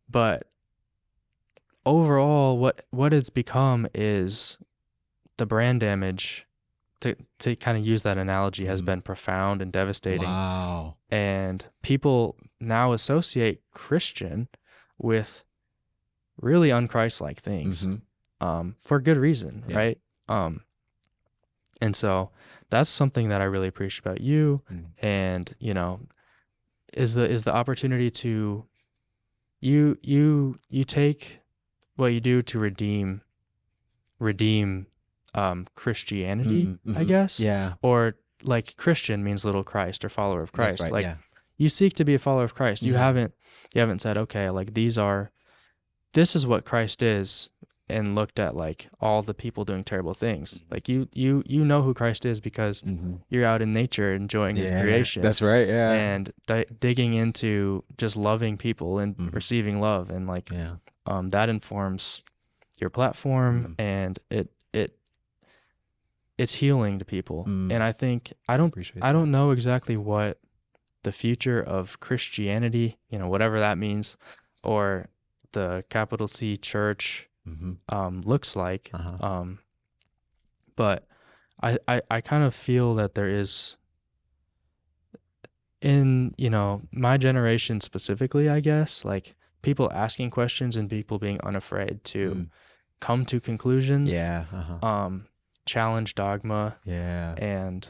But overall, what it's become is the brand damage to kind of use that analogy, has Mhm. been profound and devastating. Wow. And people now associate Christian with really unchristlike things, Mhm. for good reason, Yeah. right? And so that's something that I really appreciate about you. Mm. And, is the opportunity to you take what you do to redeem Christianity, Mm, I mhm. guess. Yeah. Or like Christian means little Christ or follower of That's Christ. right. Like Yeah. you seek to be a follower of Christ. Yeah. You haven't said, okay, like this is what Christ is, and looked at like all the people doing terrible things. Mhm. Like you know who Christ is because Mhm. you're out in nature enjoying his Yeah. creation, That's right. Yeah. and digging into just loving people and Mhm. receiving love, and like Yeah. that informs your platform, Mm. and it's healing to people. Mm. And I think Appreciate I that. don't know exactly what the future of Christianity, whatever that means, or the capital C church Mhm. looks like. Uh-huh. But I kind of feel that there is, in, my generation specifically, I guess, like people asking questions and people being unafraid to Mm. come to conclusions, Yeah. Uh-huh. challenge dogma, Yeah. and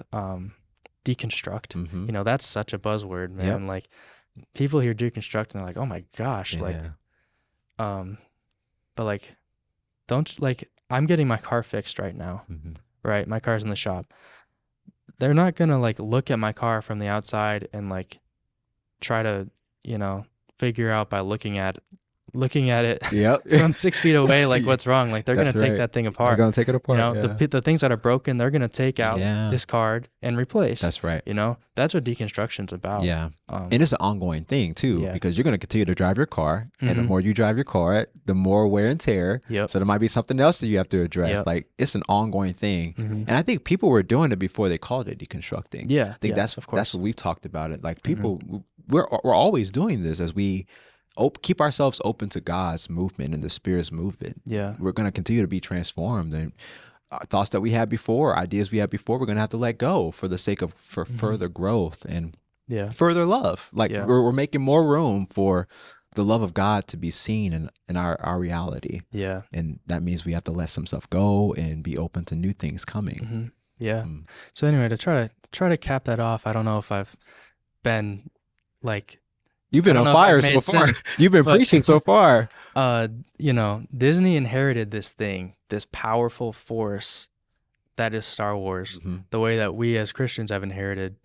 deconstruct. Mhm. That's such a buzzword, Yep. man. Like people hear deconstruct and they're like, oh my gosh, like, Yeah. um, but like, don't like, I'm getting my car fixed right now, Mhm. right? My car's in the shop. They're not gonna like look at my car from the outside and like try to, figure out by looking at it Yep. from 6 feet away, like Yeah. what's wrong. Like they're That's gonna take right. that thing They're apart. gonna take it apart. Yeah. The things that are broken, they're gonna take out, Yeah. discard, and replace. That's right. That's what deconstruction's about. Yeah. And it's an ongoing thing too, Yeah. because you're going to continue to drive your car. And the Mhm. more you drive your car, the more wear and tear. Yep. So there might be something else that you have to address. Yep. Like it's an ongoing thing. Mhm. And I think people were doing it before they called it deconstructing. Yeah. I think Yeah. that's Of that's course. what we've talked about it. Like Mhm. people, we're always doing this as we keep ourselves open to God's movement and the Spirit's movement. Yeah. We're going to continue to be transformed, and thoughts that we had before, ideas we had before, we're going to have to let go for the sake of Mhm. further growth and Yeah. further love. Like Yeah. we're making more room for the love of God to be seen in our reality. Yeah. And that means we have to let some stuff go and be open to new things coming. Hmm. Yeah. Mm. So anyway, to try to cap that off, I don't know if I've been like, You've I been don't on know if fire I've so made far. sense, You've been but preaching so far. Disney inherited this thing, this powerful force that is Star Wars, Mhm. the way that we as Christians have inherited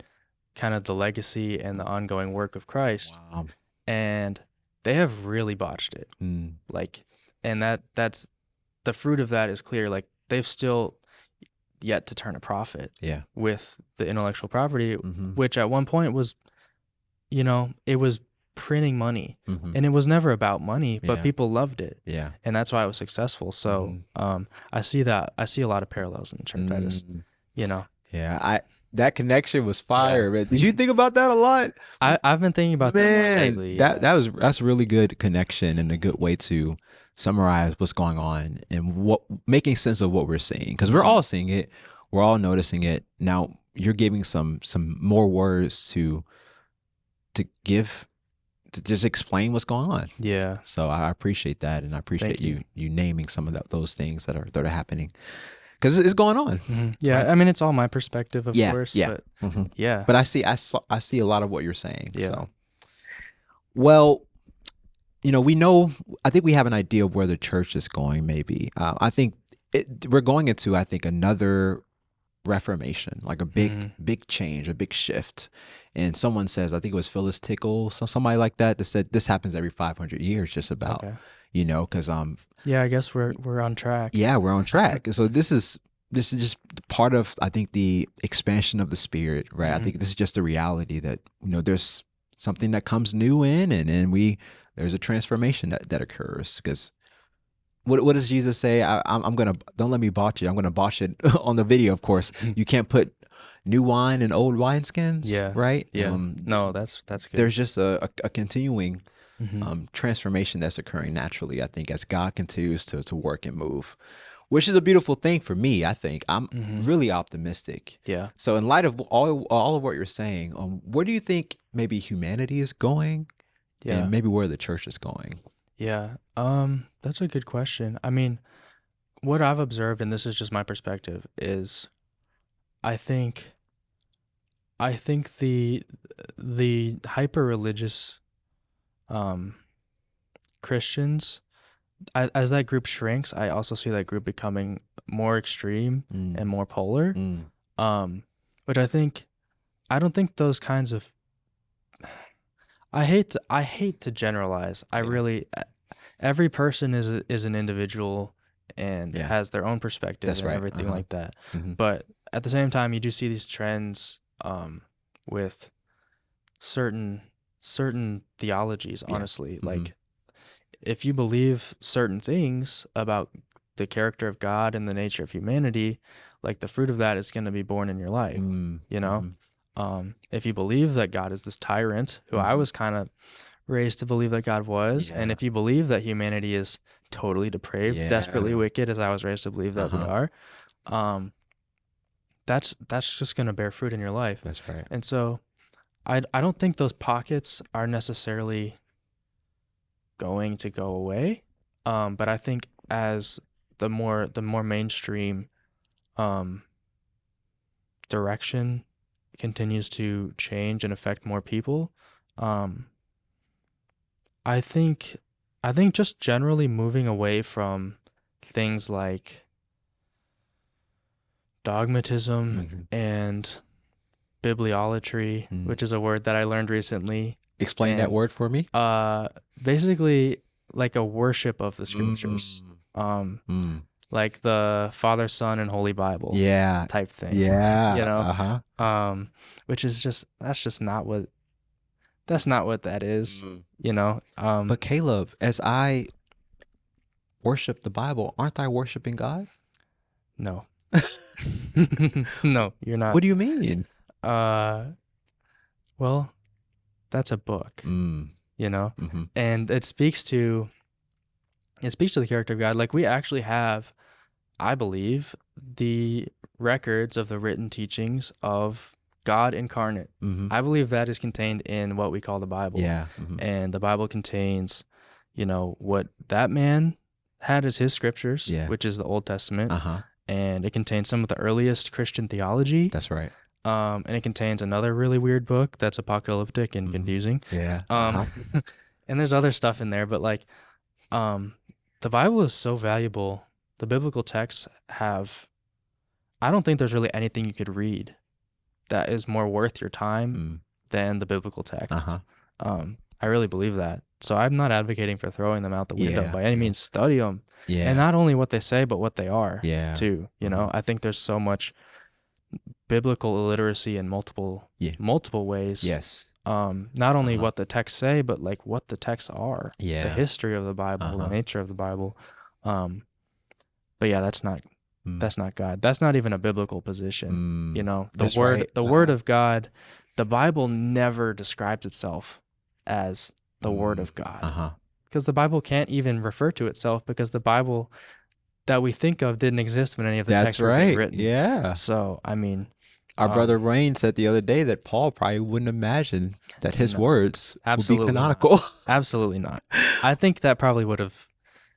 kind of the legacy and the ongoing work of Christ. Wow. And they have really botched it. Mm. Like, and that's the fruit of that is clear. Like they've still yet to turn a profit Yeah. with the intellectual property, Mhm. which at one point was, it was printing money, Mhm. and it was never about money, but Yeah. people loved it, Yeah. and that's why it was successful. So, Mhm. I see a lot of parallels in the church. I just, Mm. you know, Yeah. That connection was yeah. fire, man. Did you think about that a lot? I've been thinking about that more Man, lately. Yeah. that's a really good connection and a good way to summarize what's going on and what making sense of what we're seeing, because we're all seeing it, we're all noticing it. Now you're giving some more words to give to just explain what's going on. Yeah. So I appreciate that, and I appreciate Thank you. you naming some of those things that are happening, because it's going on. Mm-hmm. Yeah. Right? I mean, it's all my perspective, of course, Yeah. but Mhm. yeah. But I see a lot of what you're saying. Yeah. So. Well, we know, I think we have an idea of where the church is going, maybe. I think we're going into, I think, another reformation, like a big change, a big shift. And someone says, I think it was Phyllis Tickle, somebody like that said this happens every 500 years, just about, Okay. because Yeah, I guess we're on track. yeah, we're on track. So this is just part of, I think, the expansion of the Spirit, right? I think this is just a reality that there's something that comes new in, and then there's a transformation that occurs. Because what does Jesus say? I'm gonna, don't let me botch it. I'm gonna botch it on the video. Of course, you can't put new wine in old wineskins. Yeah. Right. Yeah. No, that's good. There's just a continuing Mhm. transformation that's occurring naturally, I think, as God continues to work and move. which is a beautiful thing for me. I think I'm Mm-hmm. really optimistic. Yeah. So, in light of all of what you're saying, where do you think maybe humanity is going, and Yeah. maybe where the church is going? Yeah. That's a good question. I mean, what I've observed, and this is just my perspective, is I think I think the hyper religious um Christians, as that group shrinks, I also see that group becoming more extreme Mm, and more polar. mm, Um, which I don't think those kinds of I hate to generalize. I yeah, really every person is an individual and yeah, has their own perspective that's and right. everything like that. Hmm. But at the same time, you do see these trends with certain theologies, Yeah. honestly. Hmm. Like if you believe certain things about the character of God and the nature of humanity, like the fruit of that is going to be born in your life, Mm, you know? hmm. If you believe that God is this tyrant, who I Hmm. was kind of raised to believe that God was, and Yeah. if you believe that humanity is totally depraved, desperately Yeah. wicked, as I was raised to believe that we Uh-huh. are, um, that's just going to bear fruit in your life. That's right. And so I don't think those pockets are necessarily going to go away. But I think as the more mainstream um, direction continues to change and affect more people, um, I think I think just generally moving away from things like dogmatism Hmm. and bibliolatry, Mm. which is a word that I learned recently, Explain that and word for me. uh, basically like a worship of the scriptures. Mm. Um, Mm. like the Father, Son, and Holy Bible Yeah. type thing, you Yeah. know, Uh-huh. which is just that's not what that is, Mm. you know. But Caleb, as I worship the Bible, aren't I worshiping God? No, no, you're not. What do you mean? Uh, well, that's a book, Mm. you know, Mm-hmm. and it speaks to the character of God. Like we actually have, I believe, the records of the written teachings of God incarnate. Mm-hmm. I believe that is contained in what we call the Bible. Yeah. Mm-hmm. And the Bible contains, what that man had as his scriptures, Yeah. which is the Old Testament. Uh-huh. And it contains some of the earliest Christian theology. That's right. And it contains another really weird book that's apocalyptic and Mm-hmm. confusing. Yeah. Um, Uh-huh. and there's other stuff in there, but like, um, the Bible is so valuable. The biblical texts have, I don't think there's really anything you could read that is more worth your time Mm. than the biblical texts. Uh-huh. I really believe that. So I'm not advocating for throwing them out the window Yeah. by any Yeah. means. Study them, and Yeah. not only what they say, but what they are Yeah. too. Mm-hmm. I think there's so much biblical illiteracy in Yeah. multiple ways. Yes. Not only Uh-huh. what the texts say, but like what the texts are, the Yeah. history of the Bible, the Uh-huh. nature of the Bible. Um, but yeah, Mm. that's not God. That's not even a biblical position. Mm. The That's right. word of God, the Bible never describes itself as the word Mm. of God. Uh-huh. Because the Bible can't even refer to itself because the Bible that we think of didn't exist when any of the That's texts were being right. written. Yeah. So, I mean, Our brother um, Rain said the other day that Paul probably wouldn't imagine that his no, words would be absolutely not. canonical. Absolutely not. I think that probably would have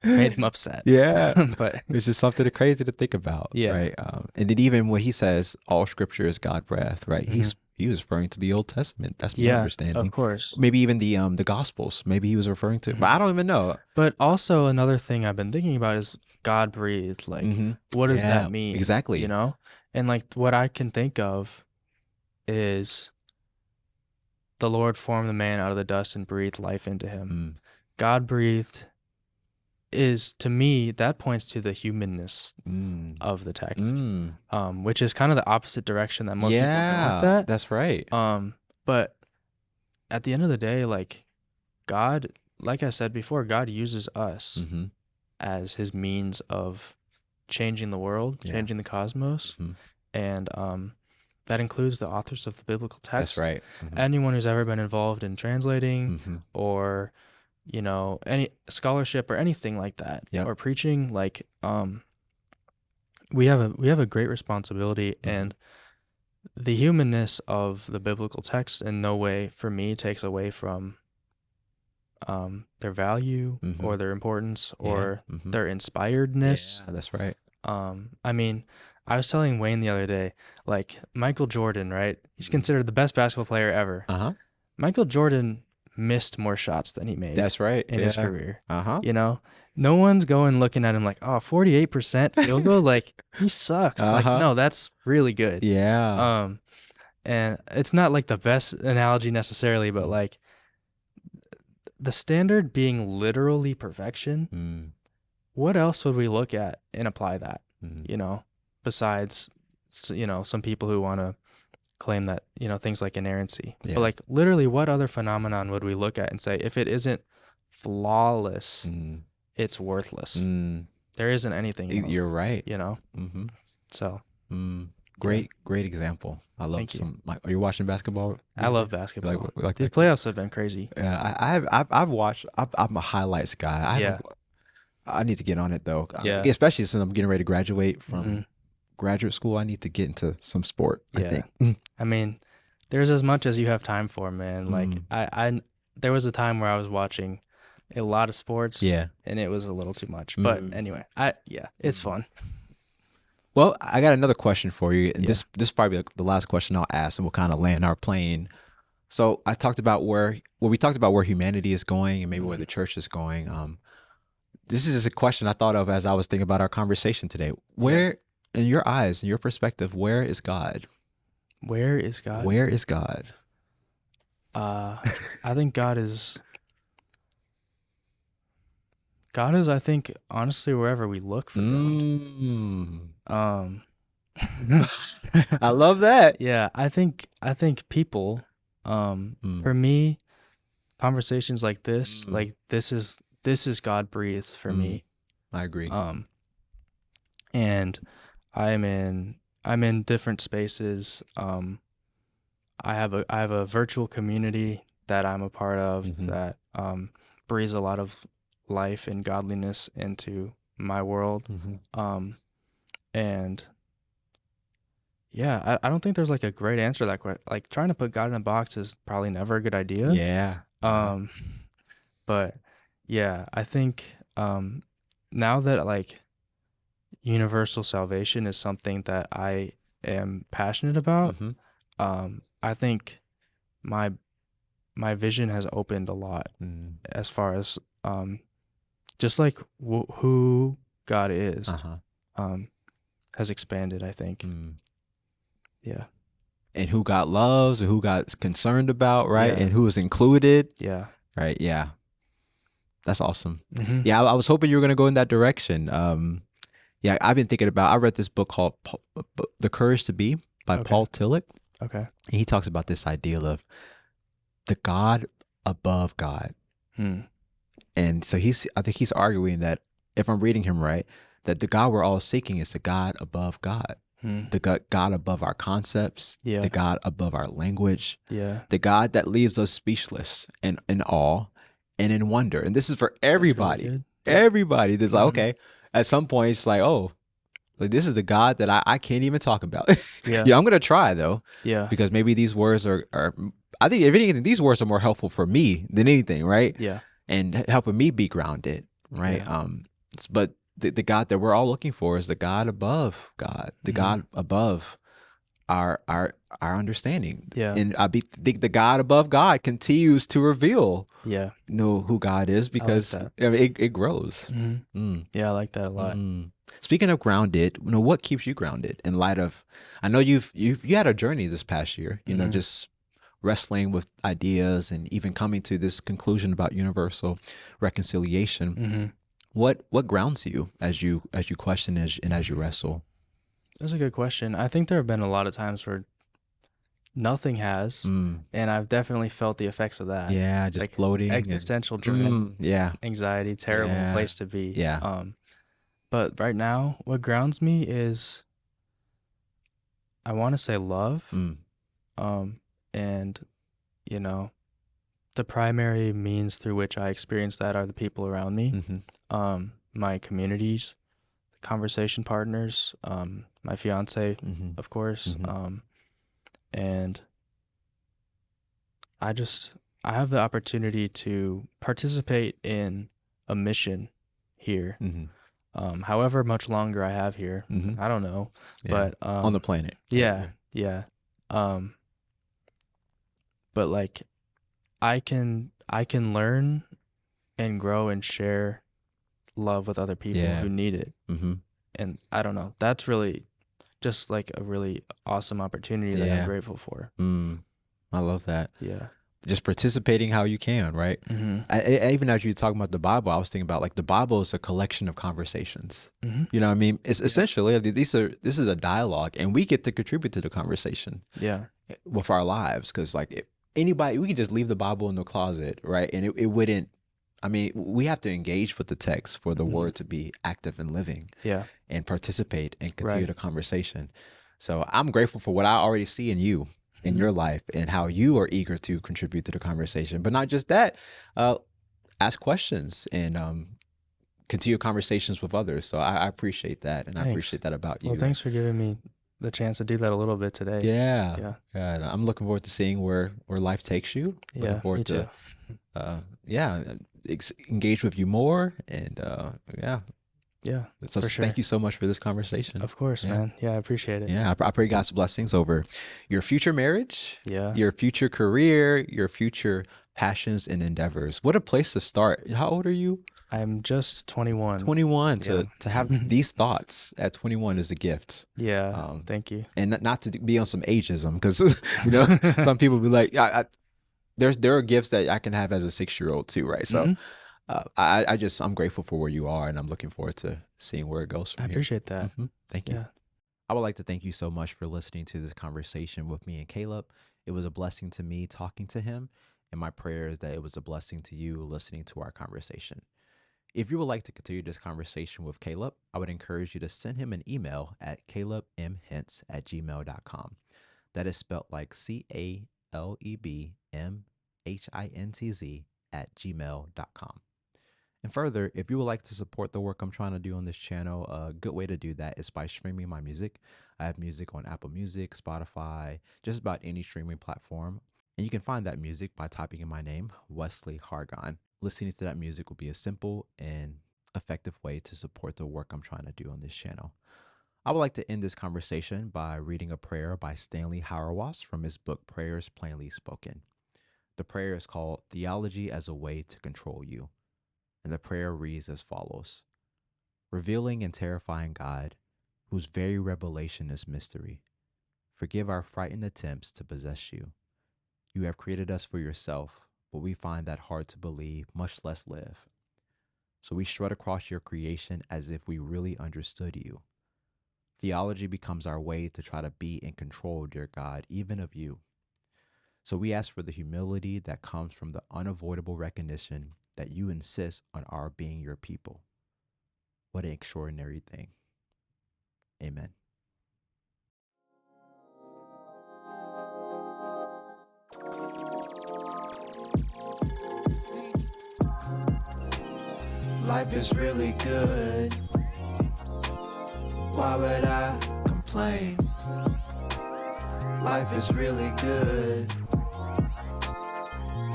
made him upset. Yeah. But It's just something crazy to think about, yeah. right? And then even when he says all scripture is God breath, right? Mhm. He was referring to the Old Testament. That's my Yeah, of understanding. course. Maybe even the Gospels. Maybe he was referring to, but I don't even know. But also another thing I've been thinking about is God breathed. Like, Hmm. what does Yeah, that mean? exactly. And like what I can think of is the Lord formed the man out of the dust and breathed life into him. Mm. God breathed is, to me, that points to the humanness Mm. of the text, Mm. which is kind of the opposite direction that most people go with Yeah, that. that's right. But at the end of the day, like God, like I said before, God uses us Hmm. as his means of changing the world, Yeah. changing the cosmos. Hmm. And that includes the authors of the biblical text. That's right. Hmm. Anyone who's ever been involved in translating Hmm. or, any scholarship or anything like that, Yep. or preaching, like, we have a great responsibility, Hmm. and the humanness of the biblical text in no way for me takes away from their value Hmm. or their importance Yeah. or Hmm. their Yeah, inspiredness. that's right. I mean, I was telling Wayne the other day, like Michael Jordan, right? He's Hmm. considered the best basketball player ever. Uh-huh. Michael Jordan missed more shots than he made That's right. in his Yeah. career. Uh-huh. You know, no one's going looking at him like, oh, 48% field goal. Like, he sucks. Like, Uh-huh. no, that's really good. Yeah. Um, and it's not like the best analogy necessarily, but Mm. like the standard being literally perfection, Mm. what else would we look at and apply that, Mm. you know, besides, some people who want to claim that, things like inerrancy. But Yeah. like literally what other phenomenon would we look at and say if it isn't flawless, Mm. it's worthless. Mm. There isn't anything else, You're right. you know? Mm-hmm. So, Mm. yeah, Great example. I love thank you. some. Like, are you watching basketball I these love days? basketball. You like These that? playoffs have been crazy. Yeah, I've watched. I'm a highlights guy. I haven't. Yeah. I need to get on it though, Yeah. especially since I'm getting ready to graduate Hmm. from graduate school. I need to get into some sport, I Yeah. think. I mean, there's as much as you have time for, man. Like Mm. there was a time where I was watching a lot of sports Yeah. and it was a little too much. But Mm. anyway, yeah, it's Mm. fun. Well, I got another question for you, and Yeah. this is probably the last question I'll ask, and we'll kind of land our plane. So I talked about we talked about where humanity is going, and maybe where Hmm. the church is going. This is just a question I thought of as I was thinking about our conversation today. Yeah. Where, in your eyes, in your perspective, where is God? Where is God? Where is God? Uh, I think God is, I think, honestly, wherever we look for God. Mm. Um, I love that. yeah, I think people, Mm. for me, conversations like this, Mm. like this is God breathed for Mm. me. I agree. Um, and I'm in I'm in different spaces. I have a virtual community that I'm a part of Hmm. that breathes a lot of life and godliness into my world. Hmm. Um, and yeah, I don't think there's like a great answer to that question. Like trying to put God in a box is probably never a good idea. Yeah. Yeah. Um, but yeah, I think now that like universal salvation is something that I am passionate about, Hmm. I think my my vision has opened a lot Mm. as far as just like who God is Uh-huh. um has expanded, I think. Mm. Yeah. And who God loves and who God's concerned about, right? Yeah. And who is included, Yeah. right? Yeah. That's awesome. Hmm. Yeah, I was hoping you were going to go in that direction. Yeah, I've been thinking about, I read this book called The Courage to Be by Okay. Paul Tillich. Okay. And he talks about this idea of the God above God. Hmm. And so I think he's arguing that, if I'm reading him right, that the God we're all seeking is the God above God, Hmm. the God above our concepts, the Yeah. God above our language, Yeah. the God that leaves us speechless and in awe and in wonder. And this is for That's really everybody. good. Yeah. Everybody that's like, Hmm. okay, at some point it's like, oh, like this is the God that I can't even talk about. Yeah. Yeah, I'm gonna try though, Yeah. because maybe these words are I think if anything, these words are more helpful for me than anything, right? Yeah. And helping me be grounded, right? Yeah. But the God that we're all looking for is the God above God, the Hmm. God above our our our understanding. Yeah. And think the God above God continues to reveal Yeah. who God is, I like because that. I mean, it grows. Hmm. Mm, Yeah, I like that a lot. mm. Speaking of grounded, what keeps you grounded in light of? I know you had a journey this past year. Hmm. Just wrestling with ideas and even coming to this conclusion about universal reconciliation. Hmm. What grounds you as you question and as you wrestle? That's a good question. I think there have been a lot of times where nothing has, Mm, and I've definitely felt the effects of that. yeah, just Like floating and existential dread, yeah, anxiety, terrible yeah, place to be. yeah. But right now, what grounds me is I want to say love. Mm, Um, and you know, the primary means through which I experience that are the people around me. mm-hmm, My communities, the conversation partners, my fiance, Mm-hmm. of course, Mm-hmm. and I just I have the opportunity to participate in a mission here. Mm-hmm. However much longer I have here, Mm-hmm. I don't know, Yeah. but On the planet. yeah, yeah. Um, but like I can learn and grow and share love with other people Yeah. who need it. Mm-hmm. And I don't know. That's really just like a really awesome opportunity that I'm Yeah. grateful for. I love that. Yeah. Just participating how you can, right? Mm-hmm. Even as you were talking about the Bible, I was thinking about like the Bible is a collection of conversations. Mm-hmm. You know what I mean? It's Yeah. essentially this is a dialogue, and we get to contribute to the conversation Yeah. with our lives. Because like if anybody, we could just leave the Bible in the closet, right? And it wouldn't. I mean, we have to engage with the text for the Mm-hmm. word to be active and living Yeah. and participate and continue Right. the conversation. So I'm grateful for what I already see in you, in Mm-hmm. your life, and how you are eager to contribute to the conversation. But not just that, ask questions and continue conversations with others. So I appreciate that, and I Thanks. appreciate that about Well, you. thanks for giving me the chance to do that a little bit today. Yeah, Yeah. yeah. And I'm looking forward to seeing where life takes you. Looking Yeah. forward Me to too. yeah, engage with you more, and yeah. Yeah. So For sure. thank you so much for this conversation. Of course, Yeah. man. Yeah, I appreciate it. Yeah, I pray God's blessings over your future marriage, Yeah. your future career, your future passions and endeavors. What a place to start. How old are you? I'm just 21. 21. Yeah. To have these thoughts at 21 is a gift. Yeah. Thank you. And not to be on some ageism, because you know some people be like, there are gifts that I can have as a 6-year-old too, right? So I'm grateful for where you are, and I'm looking forward to seeing where it goes from I here. appreciate that. Thank you. Yeah. I would like to thank you so much for listening to this conversation with me and Caleb. It was a blessing to me talking to him, and my prayer is that it was a blessing to you listening to our conversation. If you would like to continue this conversation with Caleb, I would encourage you to send him an email at calebmhintz@gmail.com. That is spelled like CALEBMHINTZ@gmail.com. And further, if you would like to support the work I'm trying to do on this channel, a good way to do that is by streaming my music. I have music on Apple Music, Spotify, just about any streaming platform. And you can find that music by typing in my name, Wesley Hargon. Listening to that music will be a simple and effective way to support the work I'm trying to do on this channel. I would like to end this conversation by reading a prayer by Stanley Hauerwas from his book, Prayers Plainly Spoken. The prayer is called Theology as a Way to Control You. And the prayer reads as follows: Revealing and terrifying God, whose very revelation is mystery, forgive our frightened attempts to possess you. You have created us for yourself, but we find that hard to believe, much less live. So we strut across your creation as if we really understood you. Theology becomes our way to try to be in control, dear God, even of you. So we ask for the humility that comes from the unavoidable recognition that you insist on our being your people. What an extraordinary thing. Amen. Life is really good. Why would I complain? Life is really good.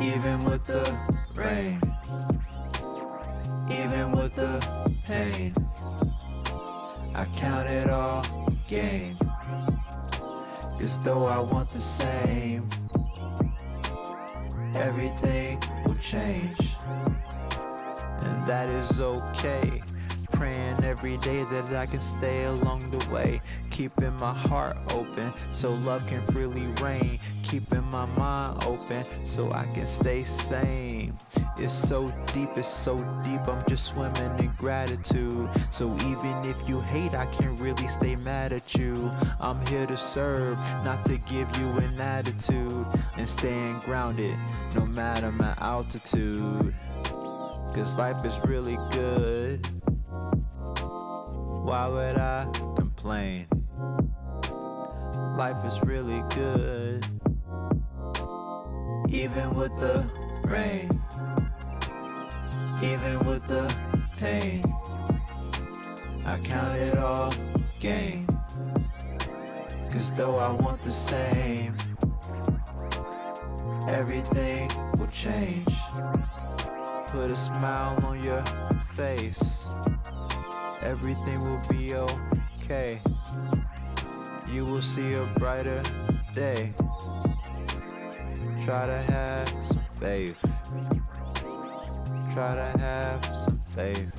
Even with the rain, even with the pain, I count it all gain. 'Cause though I want the same, everything will change, and that is okay. Praying every day that I can stay along the way, keeping my heart open so love can freely reign, keeping my mind open so I can stay sane. It's so deep, I'm just swimming in gratitude. So even if you hate, I can't really stay mad at you. I'm here to serve, not to give you an attitude, and staying grounded no matter my altitude. 'Cause life is really good. Why would I complain? Life is really good. Even with the rain, even with the pain, I count it all gain. Cause though I want the same, everything will change. Put a smile on your face, everything will be okay. You will see a brighter day. Try to have some faith. Try to have some faith.